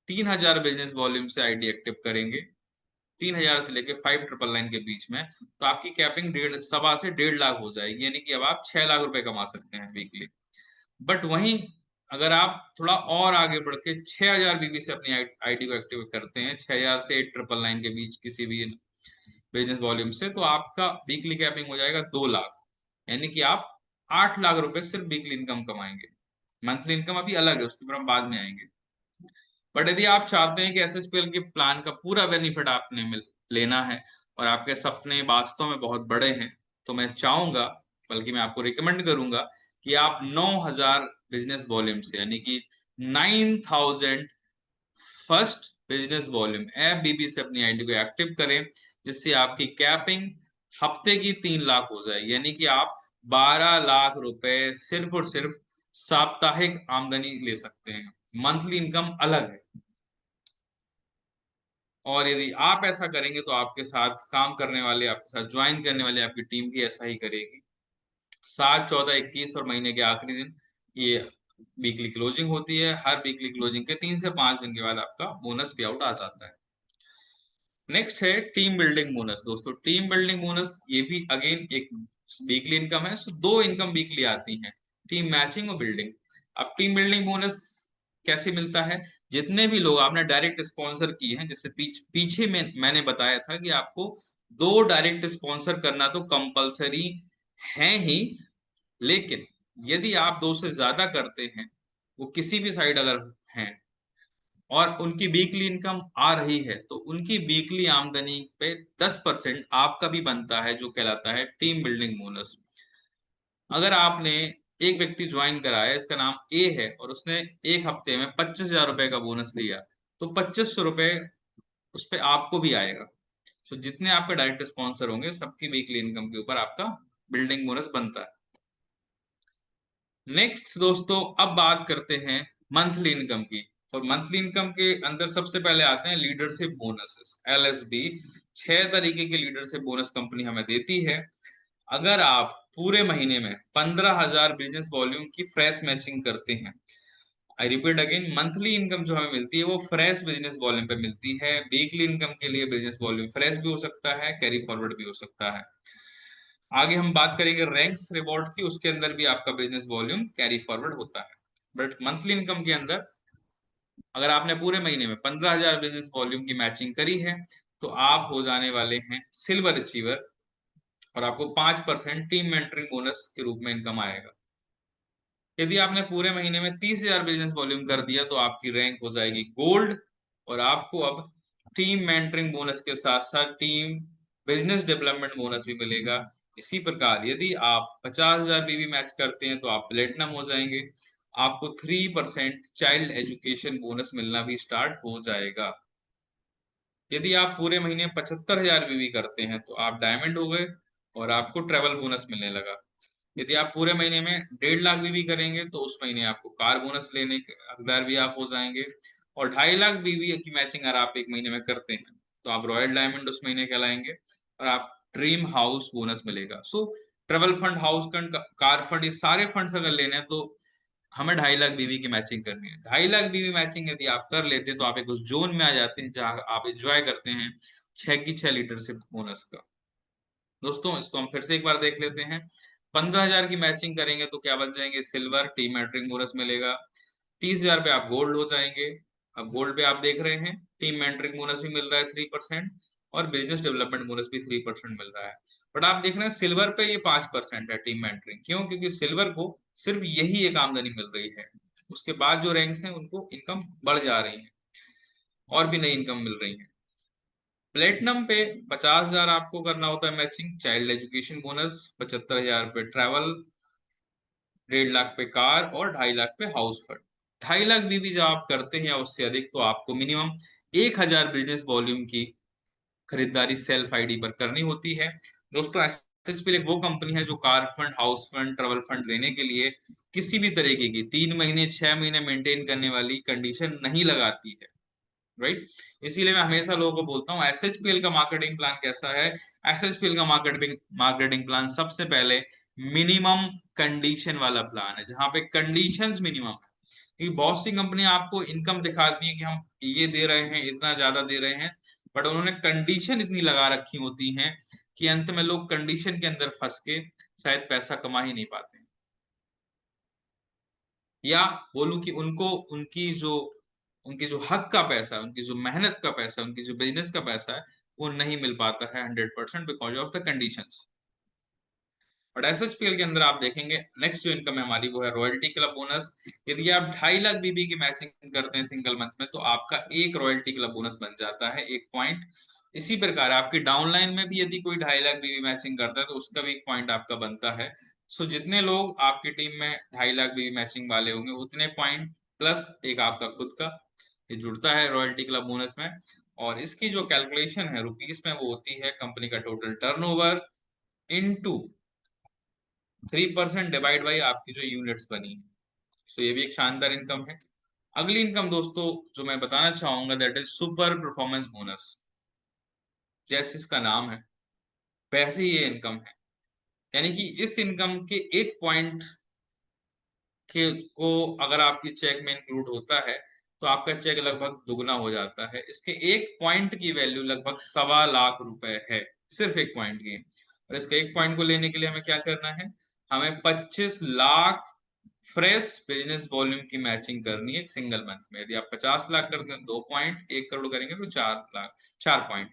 3,000 बिजनेस वॉल्यूम से आईडी एक्टिव करेंगे, 3,000 से लेके 5,999 के बीच में, तो आपकी कैपिंग 1.5 से 1.5 लाख हो जाएगी, यानी कि अब आप 6 लाख रुपए कमा सकते हैं वीकली। बट वहीं अगर आप थोड़ा और आगे बढ़ के 6,000 बीबी से अपनी आईडी को एक्टिव करते हैं, 6,000 से 8,999 के बीच किसी भी बिजनेस वॉल्यूम से, तो आपका वीकली कैपिंग हो जाएगा 2 लाख, यानी कि आप 8 लाख रुपए सिर्फ वीकली इनकम कमाएंगे। मंथली इनकम अभी अलग है, उसके ऊपर हम बाद में आएंगे। बट यदि आप चाहते हैं कि एसएचपीएल के प्लान का पूरा बेनिफिट आपने लेना है और आपके सपने वास्तव में बहुत बड़े हैं, तो मैं चाहूंगा, बल्कि मैं आपको रिकमेंड करूंगा कि आप 9,000 बिजनेस वॉल्यूम से, यानी कि 9,000 फर्स्ट बिजनेस वॉल्यूम FBB से अपनी आईडी को एक्टिव करें, जिससे आपकी कैपिंग हफ्ते की 3 लाख हो जाएगी, यानी कि आप 12 लाख रुपए सिर्फ और सिर्फ साप्ताहिक आमदनी ले सकते हैं। मंथली इनकम अलग है। और यदि आप ऐसा करेंगे तो आपके साथ काम करने वाले, आपके साथ ज्वाइन करने वाले आपकी टीम भी ऐसा ही करेगी। 7, 14, 21 और महीने के आखिरी दिन ये वीकली क्लोजिंग होती है। हर वीकली क्लोजिंग के 3 से 5 दिन के बाद आपका बोनस पे आउट आ जाता है। नेक्स्ट है टीम बिल्डिंग बोनस। दोस्तों, टीम बिल्डिंग बोनस ये भी अगेन एक वीकली इनकम है। सो 2 इनकम वीकली आती हैं, टीम मैचिंग और बिल्डिंग। अब टीम बिल्डिंग बोनस कैसे मिलता है? जितने भी लोग आपने डायरेक्ट स्पॉन्सर किए हैं, जैसे पीछे में मैंने बताया था कि आपको 2 डायरेक्ट स्पॉन्सर करना तो कंपलसरी है ही, लेकिन यदि आप 2 से ज्यादा करते हैं, वो किसी भी साइड अगर हैं और उनकी वीकली इनकम आ रही है, तो उनकी वीकली आमदनी पे 10% आपका भी बनता है, जो कहलाता है टीम बिल्डिंग बोनस। अगर आपने एक व्यक्ति ज्वाइन करा है, इसका नाम ए है, और उसने एक हफ्ते में 25,000 रुपए का बोनस लिया, तो 2500 रुपए उस पे आपको भी आएगा। तो जितने आपके डायरेक्ट स्पॉन्सर होंगे, सबकी वीकली इनकम के ऊपर आपका बिल्डिंग बोनस बनता है। नेक्स्ट दोस्तों, अब बात करते हैं मंथली इनकम की। और मंथली इनकम के अंदर सबसे पहले आते हैं लीडरशिप बोनसेस, LSB। 6 तरीके के लीडरशिप बोनस कंपनी हमें देती है। अगर आप पूरे महीने में 15,000 बिजनेस वॉल्यूम की फ्रेश मैचिंग करते हैं, I repeat again, monthly income जो हमें मिलती है वो फ्रेश बिजनेस वॉल्यूम पे मिलती है। वीकली इनकम के लिए बिजनेस वॉल्यूम फ्रेश भी हो सकता है, कैरी फॉरवर्ड भी हो सकता है। आगे हम बात करेंगे रैंक्स रिवॉर्ड की, उसके अंदर भी आपका बिजनेस वॉल्यूम कैरी फॉरवर्ड होता है। बट मंथली इनकम के अंदर अगर आपने पूरे महीने में 15,000 बिजनेस वॉल्यूम की मैचिंग करी है, तो आप हो जाने वाले हैं सिल्वर अचीवर, और आपको 5% टीम मेंटरिंग बोनस के रूप में इनकम आएगा। यदि आपने पूरे महीने में 30,000 बिजनेस वॉल्यूम कर दिया, तो आपकी रैंक हो जाएगी गोल्ड, और आपको अब टीम मेंटरिंग बोनस के साथ साथ टीम बिजनेस डेवलपमेंट बोनस भी मिलेगा। इसी प्रकार यदि आप 50,000 बीवी मैच करते हैं, तो आप प्लेटिनम हो जाएंगे। आपको 3% चाइल्ड एजुकेशन बोनस मिलना भी स्टार्ट हो जाएगा। यदि आप पूरे महीने 75,000 बीवी करते हैं, तो आप डायमंड हो गए और आपको ट्रेवल बोनस मिलने लगा। यदि आप पूरे महीने में 1.5 लाख बीवी करेंगे, तो उस महीने आपको कार बोनस लेने के हकदार भी आप हो जाएंगे। और 2.5 लाख बीवी की मैचिंग अगर आप एक महीने में करते हैं, तो आप रॉयल डायमंड उस महीने कहलाएंगे, और आप ड्रीम हाउस बोनस मिलेगा। So travel fund, house fund, car fund, ये सारे फंड्स अगर लेने हैं, तो हमें 2.5 लाख बीवी की मैचिंग करनी है। 2.5 लाख बीवी मैचिंग यदि आप कर लेते हैं, तो आप एक उस जोन में आ जाते हैं जहां आप एंजॉय करते हैं 6 की 6 लीडरशिप बोनस का। दोस्तों, इसको हम फिर से एक बार देख लेते हैं। 15,000 की मैचिंग करेंगे तो क्या बन जाएंगे? सिल्वर, टीम मेंटरिंग बोनस मिलेगा। 30,000 पे आप गोल्ड हो जाएंगे। अब गोल्ड पे आप देख रहे हैं टीम मेंटरिंग बोनस भी मिल रहा है 3%, और बिजनेस डेवलपमेंट बोनस भी 3% मिल रहा है। बट आप देख रहे हैं सिल्वर पे ये 5% है टीम मेंटरिंग। क्यों? क्योंकि सिल्वर को सिर्फ यही एक आमदनी मिल रही है। उसके बाद जो रैंक्स हैं उनको इनकम बढ़ जा रही है, और भी नई इनकम मिल रही है। प्लेटिनम पे 50,000 आपको करना होता है मैचिंग, चाइल्ड एजुकेशन बोनस, 75,000 पे ट्रैवल, 1.5 लाख पे कार, और 2.5 लाख पे हाउस फंड। 2.5 लाख भी जब आप करते हैं या उससे अधिक, तो आपको मिनिमम 1,000 बिजनेस वॉल्यूम की खरीदारी सेल्फ आईडी पर करनी होती है। दोस्तों, एसएचपीएल एक वो कंपनी है जो car fund, house fund, travel fund लेने के लिए किसी भी तरीके की 3 महीने 6 महीने मेंटेन करने वाली कंडीशन नहीं लगाती है। राइट? इसीलिए मैं हमेशा लोगों को बोलता हूँ, एसएचपीएल का मार्केटिंग प्लान कैसा है? एसएचपीएल का मार्केटिंग प्लान सबसे पहले मिनिमम कंडीशन वाला प्लान है, जहां पे कंडीशंस मिनिमम है। क्योंकि बहुत सी कंपनियां आपको इनकम दिखाती है कि हम ये दे रहे हैं, इतना ज्यादा दे रहे हैं, बट उन्होंने कंडीशन इतनी लगा रखी होती हैं कि अंत में लोग कंडीशन के अंदर फंस के शायद पैसा कमा ही नहीं पाते। या बोलूं कि उनको उनकी जो हक का पैसा है, उनकी जो मेहनत का पैसा है, उनकी जो बिजनेस का पैसा है, वो नहीं मिल पाता है 100% बिकॉज ऑफ द कंडीशंस। और एसएचपीएल के अंदर आप देखेंगे नेक्स्ट जो इनकम है हमारी वो है रॉयल्टी क्लब बोनस। यदि आप 2.5 लाख बीबी की मैचिंग करते हैं सिंगल मंथ में तो आपका एक रॉयल्टी क्लब बोनस बन जाता है 1 पॉइंट। इसी प्रकार आपकी डाउनलाइन में भी यदि कोई 2.5 लाख बीबी मैचिंग करता है तो उसका भी 1 पॉइंट आपका बनता है। सो जितने लोग आपकी टीम में 2.5 लाख बीबी मैचिंग वाले होंगे उतने पॉइंट प्लस एक आपका खुद का ये जुड़ता है रॉयल्टी क्लब बोनस में। और इसकी जो कैलकुलेशन है रुपीस में वो होती है कंपनी का total turnover into 3% divide by आपकी जो यूनिट्स बनी है। सो ये भी एक शानदार इनकम है। अगली इनकम दोस्तों जो मैं बताना चाहूंगा that is super performance bonus. जैसे इसका नाम है वैसे ही ये इनकम है, यानी कि इस इनकम के 1 पॉइंट के को अगर आपकी चेक में इंक्लूड होता है तो आपका चेक लगभग दुगना हो जाता है। इसके 1 पॉइंट की वैल्यू लगभग 1.25 लाख है, सिर्फ 1 पॉइंट की। और इसके 1 पॉइंट को लेने के लिए हमें क्या करना है, हमें 25 लाख फ्रेश बिजनेस वॉल्यूम की मैचिंग करनी है सिंगल मंथ में। यदि आप 50 लाख करते हैं 2 पॉइंट, 1 करोड़ करेंगे तो 4 लाख, 4 पॉइंट।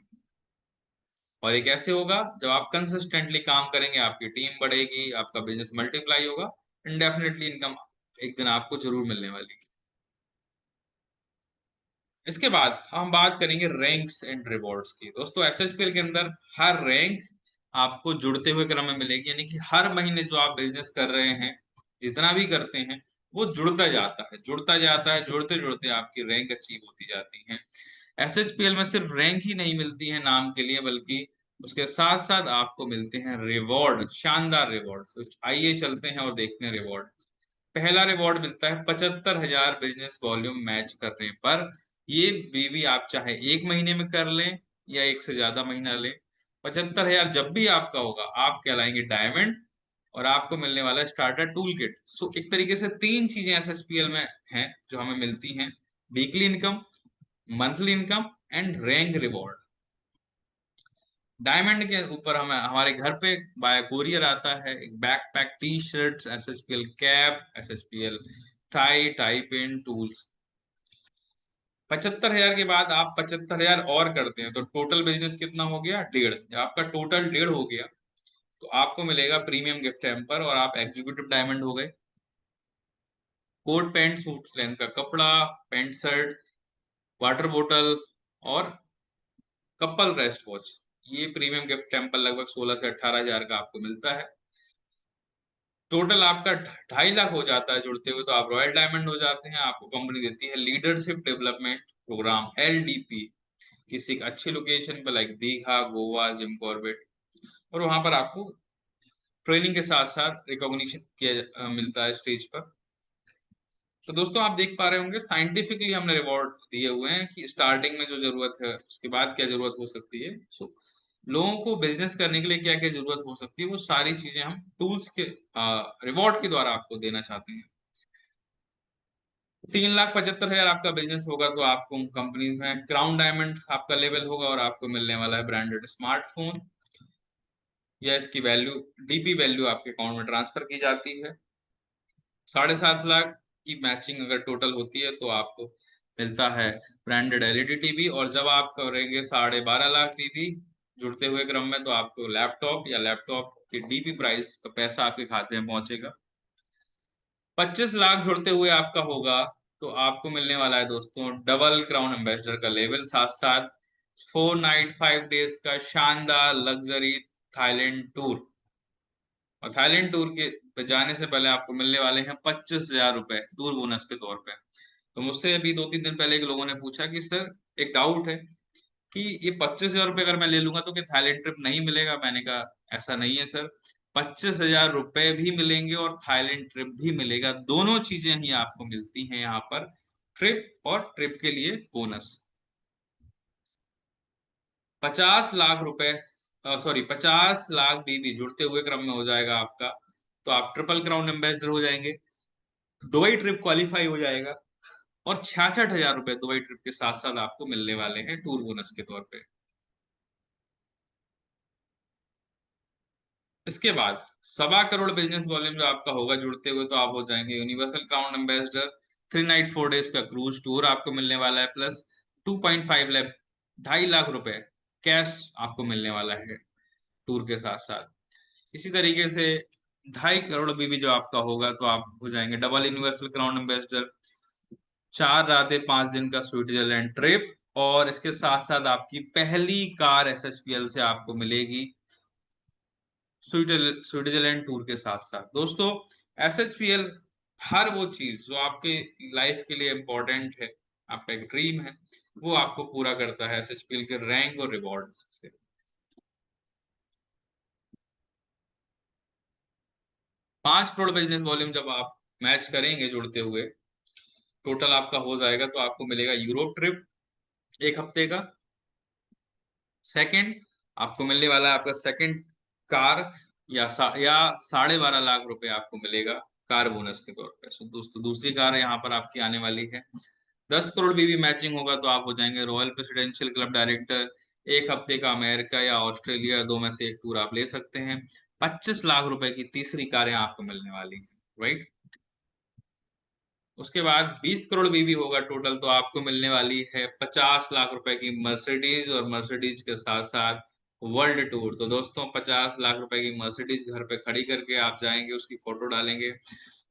और ये कैसे होगा, जब आप कंसिस्टेंटली काम करेंगे आपकी टीम बढ़ेगी, आपका बिजनेस मल्टीप्लाई होगा, इंडेफिनेटली इनकम एक दिन आपको जरूर मिलने वाली है। इसके बाद हम बात करेंगे रैंक्स एंड रिवॉर्ड्स की। दोस्तों एसएचपीएल के अंदर हर रैंक आपको जुड़ते हुए क्रम में मिलेगी, यानी कि हर महीने जो आप बिजनेस कर रहे हैं जितना भी करते हैं वो जुड़ता जाता है, जुड़ता जाता है, जुड़ते जुड़ते आपकी रैंक अचीव होती जाती है। एसएचपीएल में सिर्फ रैंक ही नहीं मिलती है नाम के लिए, बल्कि उसके साथ साथ आपको मिलते हैं रिवॉर्ड, शानदार रिवॉर्ड। तो आइए चलते हैं और देखते हैं रिवॉर्ड। पहला रिवॉर्ड मिलता है 75,000 बिजनेस वॉल्यूम मैच करने पर। ये बीवी आप चाहे 1 महीने में कर लें या एक से ज्यादा महीना लें, 75,000 जब भी आपका होगा आप कहलाएंगे डायमंड और आपको मिलने वाला है स्टार्टर टूल किट। सो एक तरीके से 3 चीजें एसएसपीएल में हैं जो हमें मिलती हैं, weekly income, monthly income and rank reward. Diamond के ऊपर हमें हमारे घर पे बाय कुरियर आता है एक backpack, T shirt, SHPL cap, SHPL tie, tie pin, tools. 75,000 के बाद आप 75,000 और करते हैं तो टोटल बिजनेस कितना हो गया, 1.5। जब आपका टोटल 1.5 हो गया तो आपको मिलेगा प्रीमियम गिफ्ट हैम्पर और आप एग्जीक्यूटिव डायमंड हो गए। कोट पैंट सूट लेंथ का कपड़ा, पैंट शर्ट, वाटर बोतल और कपल रेस्ट वॉच, ये प्रीमियम गिफ्ट टेम्पल लगभग 16 से 18,000 का आपको मिलता है। टोटल आपका 2.5 लाख हो जाता है जुड़ते हुए तो आप रॉयल डायमंड हो जाते हैं। आपको कंपनी देती है लीडरशिप डेवलपमेंट प्रोग्राम LDP किसी एक अच्छी लोकेशन पर like Digha, Goa, Jim Corbett, और वहां पर आपको ट्रेनिंग के साथ साथ रिकॉग्निशन किया मिलता है स्टेज पर। तो दोस्तों आप देख पा रहे होंगे साइंटिफिकली हमने रिवॉर्ड दिए हुए हैं कि स्टार्टिंग में जो जरूरत है उसके बाद क्या जरूरत हो सकती है। सो लोगों को बिजनेस करने के लिए क्या क्या जरूरत हो सकती है वो सारी चीजें हम टूल्स के रिवॉर्ड के द्वारा आपको देना चाहते हैं। 3,75,000 आपका बिजनेस होगा तो आपको कंपनी में क्राउन डायमंड आपका लेवल होगा और आपको मिलने वाला है ब्रांडेड स्मार्टफोन, या इसकी वैल्यू डीपी वैल्यू आपके अकाउंट में ट्रांसफर की जाती है। 7.5 लाख की मैचिंग अगर टोटल होती है तो आपको मिलता है ब्रांडेड एलईडी टीवी, और जब आप करेंगे 12.5 लाख टीवी जुड़ते हुए क्रम में तो आपको लैपटॉप या लैपटॉप की डीपी प्राइस का पैसा आपके खाते में पहुंचेगा। 25 लाख जुड़ते हुए आपका होगा तो आपको मिलने वाला है दोस्तों डबल क्राउन एम्बेसडर का लेवल, साथ साथ 4 नाइट 5 डेज का शानदार लग्जरी थाईलैंड टूर। और थाईलैंड टूर के पे जाने से पहले आपको मिलने वाले हैं 25,000 रुपए टूर बोनस के तौर पे। तो मुझसे अभी 2-3 दिन पहले एक लोगों ने पूछा कि सर एक डाउट है कि ये 25,000 रुपए अगर मैं ले लूंगा तो क्या थाईलैंड ट्रिप नहीं मिलेगा। मैंने कहा ऐसा नहीं है सर, 25,000 रुपए भी मिलेंगे और थाईलैंड ट्रिप भी मिलेगा, दोनों चीजें ही आपको मिलती हैं यहाँ पर, ट्रिप और ट्रिप के लिए बोनस। 50 लाख रुपए, सॉरी 50 लाख बीबी जुड़ते हुए क्रम में हो जाएगा आपका तो आप ट्रिपल क्राउन एम्बेसडर हो जाएंगे, दुबई ट्रिप क्वालिफाई हो जाएगा, और 66,000 रुपए दुबई ट्रिप के साथ साथ आपको मिलने वाले हैं टूर बोनस के तौर पे। इसके बाद 1.25 करोड़ बिजनेस वॉल्यूम जो आपका होगा जुड़ते हुए तो आप हो जाएंगे universal crown ambassador. 3 night 4 days का क्रूज टूर आपको मिलने वाला है, प्लस 2.5 लाख, 2.5 लाख रुपए कैश आपको मिलने वाला है टूर के साथ साथ। इसी तरीके से 2.5 करोड़ भी जो आपका होगा तो आप हो जाएंगे डबल यूनिवर्सल क्राउन एम्बेसडर, 4 रातें 5 दिन का स्विट्जरलैंड ट्रिप, और इसके साथ साथ आपकी पहली कार एसएचपीएल से आपको मिलेगी स्विट्जरलैंड टूर के साथ साथ। दोस्तों, एसएचपीएल हर वो चीज जो आपके लाइफ के लिए इम्पोर्टेंट है, आपका एक ड्रीम है, वो आपको पूरा करता है एसएचपीएल के रैंक और रिवॉर्ड से। 5 करोड़ बिजनेस वॉल्यूम जब आप मैच करेंगे जुड़ते हुए, टोटल आपका हो जाएगा तो आपको मिलेगा यूरोप ट्रिप 1 हफ्ते का। सेकंड, आपको मिलने वाला है आपका सेकंड कार, या 12.5 लाख रुपए आपको मिलेगा कार बोनस के तौर पे। सो दोस्तों, दूसरी कार यहाँ पर आपकी आने वाली है। 10 करोड़ बीवी मैचिंग होगा तो आप हो जाएंगे रॉयल प्रेसिडेंशियल क्लब डायरेक्टर। 1 हफ्ते का अमेरिका या ऑस्ट्रेलिया, दो में से एक टूर आप ले सकते हैं। 25 लाख रुपए की तीसरी कार यहाँ आपको मिलने वाली है, राइट। उसके बाद 20 करोड़ बीवी होगा टोटल, तो आपको मिलने वाली है 50 लाख रुपए की मर्सिडीज, और मर्सिडीज के साथ साथ वर्ल्ड टूर। तो दोस्तों, 50 लाख रुपए की मर्सिडीज घर पे खड़ी करके आप जाएंगे, उसकी फोटो डालेंगे,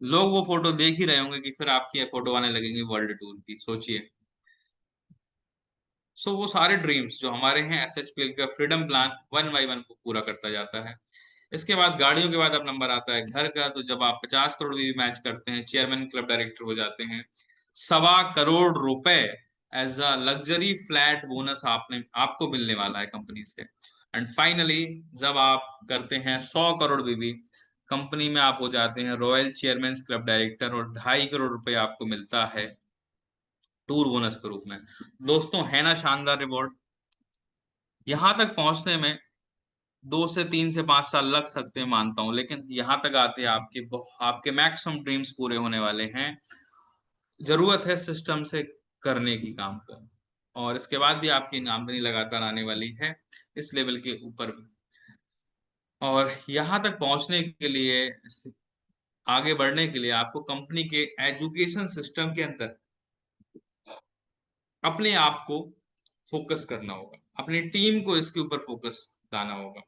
लोग वो फोटो देख ही रहे होंगे कि फिर आपकी फोटो आने लगेंगी वर्ल्ड टूर की, सोचिए। सो वो सारे ड्रीम्स जो हमारे हैं, एसएचपीएल का freedom plan one by one को पूरा करता जाता है। इसके बाद गाड़ियों के बाद अब नंबर आता है घर का। तो जब आप 50 करोड़ भी मैच करते हैं, चेयरमैन क्लब डायरेक्टर हो जाते हैं, 1.25 करोड़ रुपए as a luxury flat bonus आपने आपको मिलने वाला है कंपनी से। एंड फाइनली, जब आप करते हैं 100 करोड़ भी, कंपनी में आप हो जाते हैं रॉयल चेयरमैन क्लब डायरेक्टर, और 2.5 करोड़ रुपए आपको मिलता है टूर बोनस के रूप में। दोस्तों, है ना शानदार रिवॉर्ड। यहां तक पहुंचने में 2 से 3 से 5 साल लग सकते हैं, मानता हूं, लेकिन यहां तक आते आपके मैक्सिमम ड्रीम्स पूरे होने वाले हैं। जरूरत है सिस्टम से करने की काम को, और इसके बाद भी आपकी आमदनी लगातार आने वाली है इस लेवल के ऊपर भी। और यहां तक पहुंचने के लिए, आगे बढ़ने के लिए, आपको कंपनी के एजुकेशन सिस्टम के अंदर अपने आप को फोकस करना होगा, अपनी टीम को इसके ऊपर फोकस लाना होगा।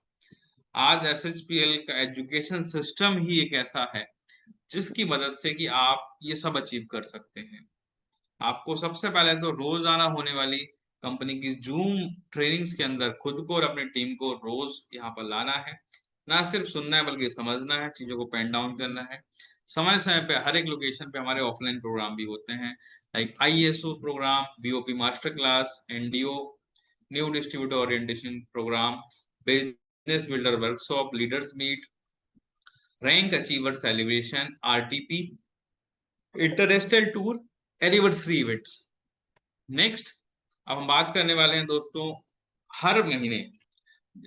आज एसएचपीएल का एजुकेशन सिस्टम ही एक ऐसा है जिसकी मदद से कि आप ये सब अचीव कर सकते हैं। आपको सबसे पहले तो रोजाना होने वाली कंपनी की जूम ट्रेनिंग्स के अंदर खुद को और अपनी टीम को रोज यहाँ पर लाना है। ना सिर्फ सुनना है बल्कि समझना है, चीजों को पेन डाउन करना है। समय समय पे हर एक लोकेशन पे हमारे ऑफलाइन प्रोग्राम भी होते हैं, like ISO programme, BOP master class, NDO, new distributor orientation programme, business builder workshop, leaders meet, rank achiever celebration, RTP, international tour, anniversary events. Next, अब हम बात करने वाले हैं दोस्तों, हर महीने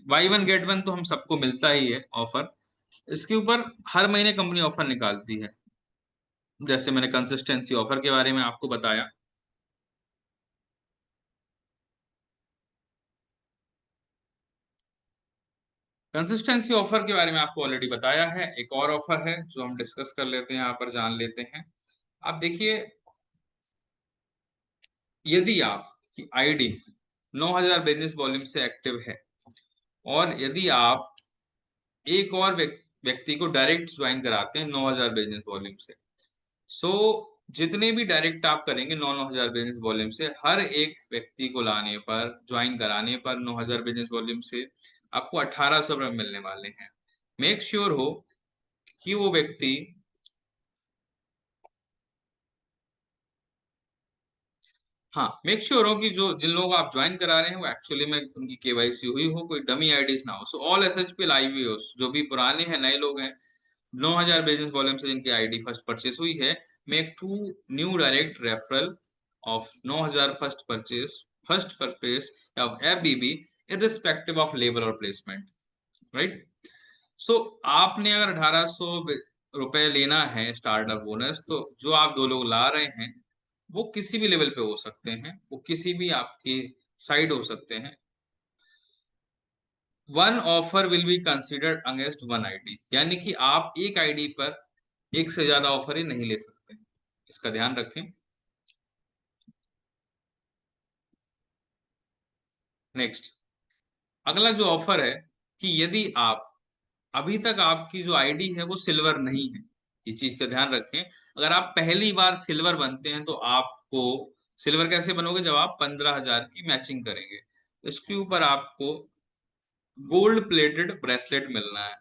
बाई वन गेट वन तो हम सबको मिलता ही है ऑफर। इसके ऊपर हर महीने कंपनी ऑफर निकालती है, जैसे मैंने कंसिस्टेंसी ऑफर के बारे में आपको बताया। कंसिस्टेंसी ऑफर के बारे में आपको ऑलरेडी बताया है। एक और ऑफर है जो हम डिस्कस कर लेते हैं, यहाँ पर जान लेते हैं। आप देखिए, यदि आपकी आईडी 9,000 बिजनेस वॉल्यूम से एक्टिव है, और यदि आप एक और व्यक्ति को डायरेक्ट ज्वाइन कराते हैं 9,000 बिजनेस वॉल्यूम से, सो जितने भी डायरेक्ट आप करेंगे 9,000 बिजनेस वॉल्यूम से, हर एक व्यक्ति को लाने पर, ज्वाइन कराने पर 9,000 बिजनेस वॉल्यूम से आपको 1,800 रुपये मिलने वाले हैं। मेक श्योर हो कि वो व्यक्ति, हाँ, मेक श्योर हो कि जो जिन लोगों को आप ज्वाइन करा रहे हैं वो एक्चुअली में उनकी केवाईसी हुई हो, कोई डमी आईडीज ना हो। सो ऑल एसएचपी लाइव हो, जो भी पुराने हैं नए लोग हैं, 9,000 बिजनेस वॉल्यूम से जिनकी आईडी फर्स्ट परचेस हुई है, make 2 new direct referral of 9,000 first purchase of FBB, irrespective of level और प्लेसमेंट, राइट। सो आपने अगर 1,800 रुपए लेना है स्टार्टअप बोनस, तो जो आप दो लोग ला रहे हैं वो किसी भी लेवल पे हो सकते हैं, वो किसी भी आपके साइड हो सकते हैं। One offer will be considered against one ID, यानी कि आप एक आईडी पर एक से ज्यादा ऑफर ही नहीं ले सकते, इसका ध्यान रखें। नेक्स्ट, अगला जो ऑफर है कि यदि आप अभी तक आपकी जो आईडी है वो सिल्वर नहीं है, ये चीज का ध्यान रखें। अगर आप पहली बार सिल्वर बनते हैं तो आपको सिल्वर कैसे बनोगे, जब आप 15,000 की मैचिंग करेंगे, इसके ऊपर आपको गोल्ड प्लेटेड ब्रेसलेट मिलना है।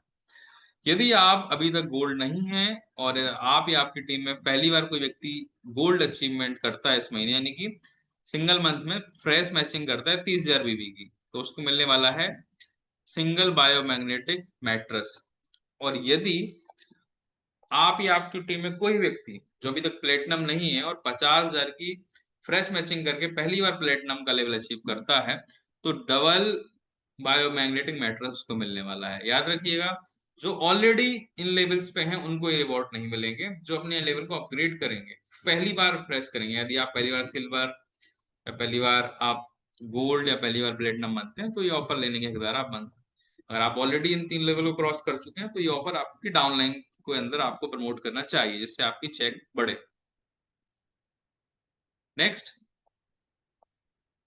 यदि आप अभी तक गोल्ड नहीं है और आप या आपकी टीम में पहली बार कोई व्यक्ति गोल्ड अचीवमेंट करता है इस महीने, यानी कि सिंगल मंथ में फ्रेश मैचिंग करता है 30,000 बीबी की, तो उसको मिलने वाला है सिंगल बायोमैग्नेटिक मैट्रेस। और यदि आप या आपकी टीम में कोई व्यक्ति जो अभी तक प्लेटिनम नहीं है और 50,000 की फ्रेश मैचिंग करके पहली बार प्लेटिनम का लेवल अचीव करता है, तो डबल बायोमैग्नेटिक मैट्रेस उसको मिलने वाला है। याद रखिएगा, जो ऑलरेडी इन लेवल्स पे हैं उनको ये रिवॉर्ड नहीं मिलेंगे, जो अपने लेवल को अपग्रेड करेंगे, पहली बार फ्रेश करेंगे, यदि आप पहली बार सिल्वर या पहली बार आप गोल्ड या पहली बार प्लेटिनम बनते हैं, तो ये ऑफर लेने के हकदार आप बनते हैं। अगर आप ऑलरेडी इन 3 लेवल को क्रॉस कर चुके हैं तो ये ऑफर आपकी डाउनलाइन को अंदर आपको प्रमोट करना चाहिए, जिससे आपकी चेक बढ़े। नेक्स्ट,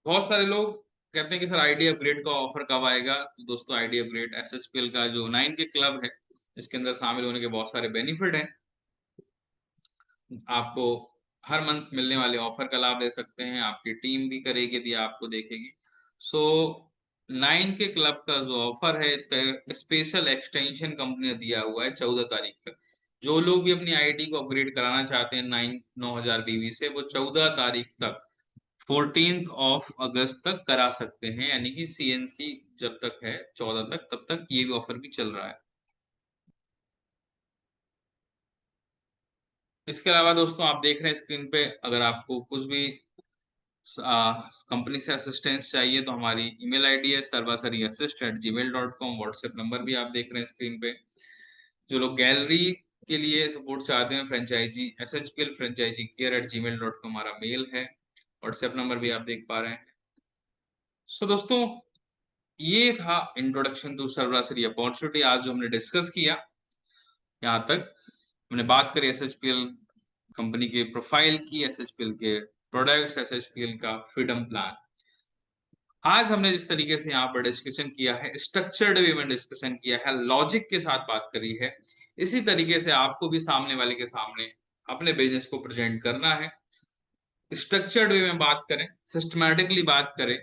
बहुत सारे लोग कहते हैं कि सर आईडी अपग्रेड का ऑफर कब आएगा। तो दोस्तों, आईडी अपग्रेड एसएचपीएल का जो 9 के क्लब है, इसके अंदर शामिल होने के बहुत सारे बेनिफिट हैं। आपको हर मंथ मिलने वाले ऑफर का लाभ ले सकते हैं, आपकी टीम भी करेगी यदि आपको देखेगी। सो 9 के क्लब का जो ऑफर है, इसका स्पेशल एक्सटेंशन कंपनी ने दिया हुआ है 14 तारीख तक। जो लोग भी अपनी आईडी को अपग्रेड कराना चाहते हैं 9,000 बीबी से, वो 14 तारीख तक 14 ऑफ अगस्त तक करा सकते हैं, यानी कि सीएनसी जब तक है 14 तक, तब तक ये भी ऑफर भी चल रहा है। इसके अलावा दोस्तों, आप देख रहे हैं स्क्रीन पे, अगर आपको कुछ भी कंपनी से असिस्टेंस चाहिए तो हमारी ईमेल आईडी है sarvasariassist@gmail.com। व्हाट्सएप नंबर भी आप देख रहे हैं स्क्रीन पे। जो लोग गैलरी के लिए सपोर्ट चाहते हैं, फ्रेंचाइजी SHPL फ्रेंचाइजी care@gmail.com हमारा मेल है। व्हाट्सएप नंबर भी आप देख पा रहे हैं। सो दोस्तों, ये था इंट्रोडक्शन टू सर्वरासरी अपॉर्चुनिटी। आज जो हमने डिस्कस किया, यहाँ तक हमने बात करी SHPL कंपनी के प्रोफाइल की, SHPL के प्रोडक्ट्स, SHPL का फ्रीडम प्लान। आज हमने जिस तरीके से यहाँ पर डिस्कशन किया है, स्ट्रक्चर्ड वे में डिस्कशन किया है, लॉजिक के साथ बात करी है, इसी तरीके से आपको भी सामने वाले के सामने अपने बिजनेस को प्रेजेंट करना है। स्ट्रक्चर्ड वे में बात करें, सिस्टमैटिकली बात करें,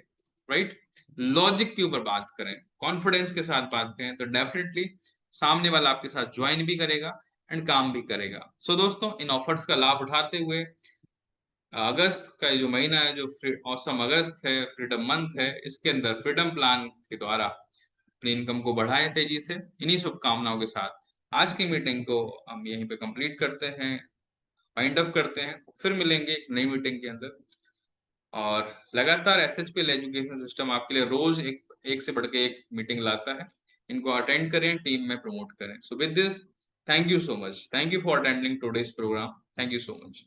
राइट, लॉजिक के ऊपर बात करें, कॉन्फिडेंस के साथ बात करें, तो डेफिनेटली सामने वाला आपके साथ ज्वाइन भी करेगा एंड काम भी करेगा। सो दोस्तों, इन ऑफर्स का लाभ उठाते हुए अगस्त का जो महीना है, जो औसम अगस्त है, फ्रीडम मंथ है, इसके अंदर फ्रीडम प्लान के द्वारा अपनी इनकम को बढ़ाएं तेजी से। इन्हीं शुभकामनाओं के साथ आज की मीटिंग को हम यहीं पे कंप्लीट करते हैं, वाइंड अप करते हैं। फिर मिलेंगे एक नई मीटिंग के अंदर, और लगातार SHPL एजुकेशन सिस्टम आपके लिए रोज एक से बढ़ के एक मीटिंग लाता है। इनको अटेंड करें, टीम में प्रमोट करें। So with this, thank you so much, thank you for attending today's programme, thank you so much.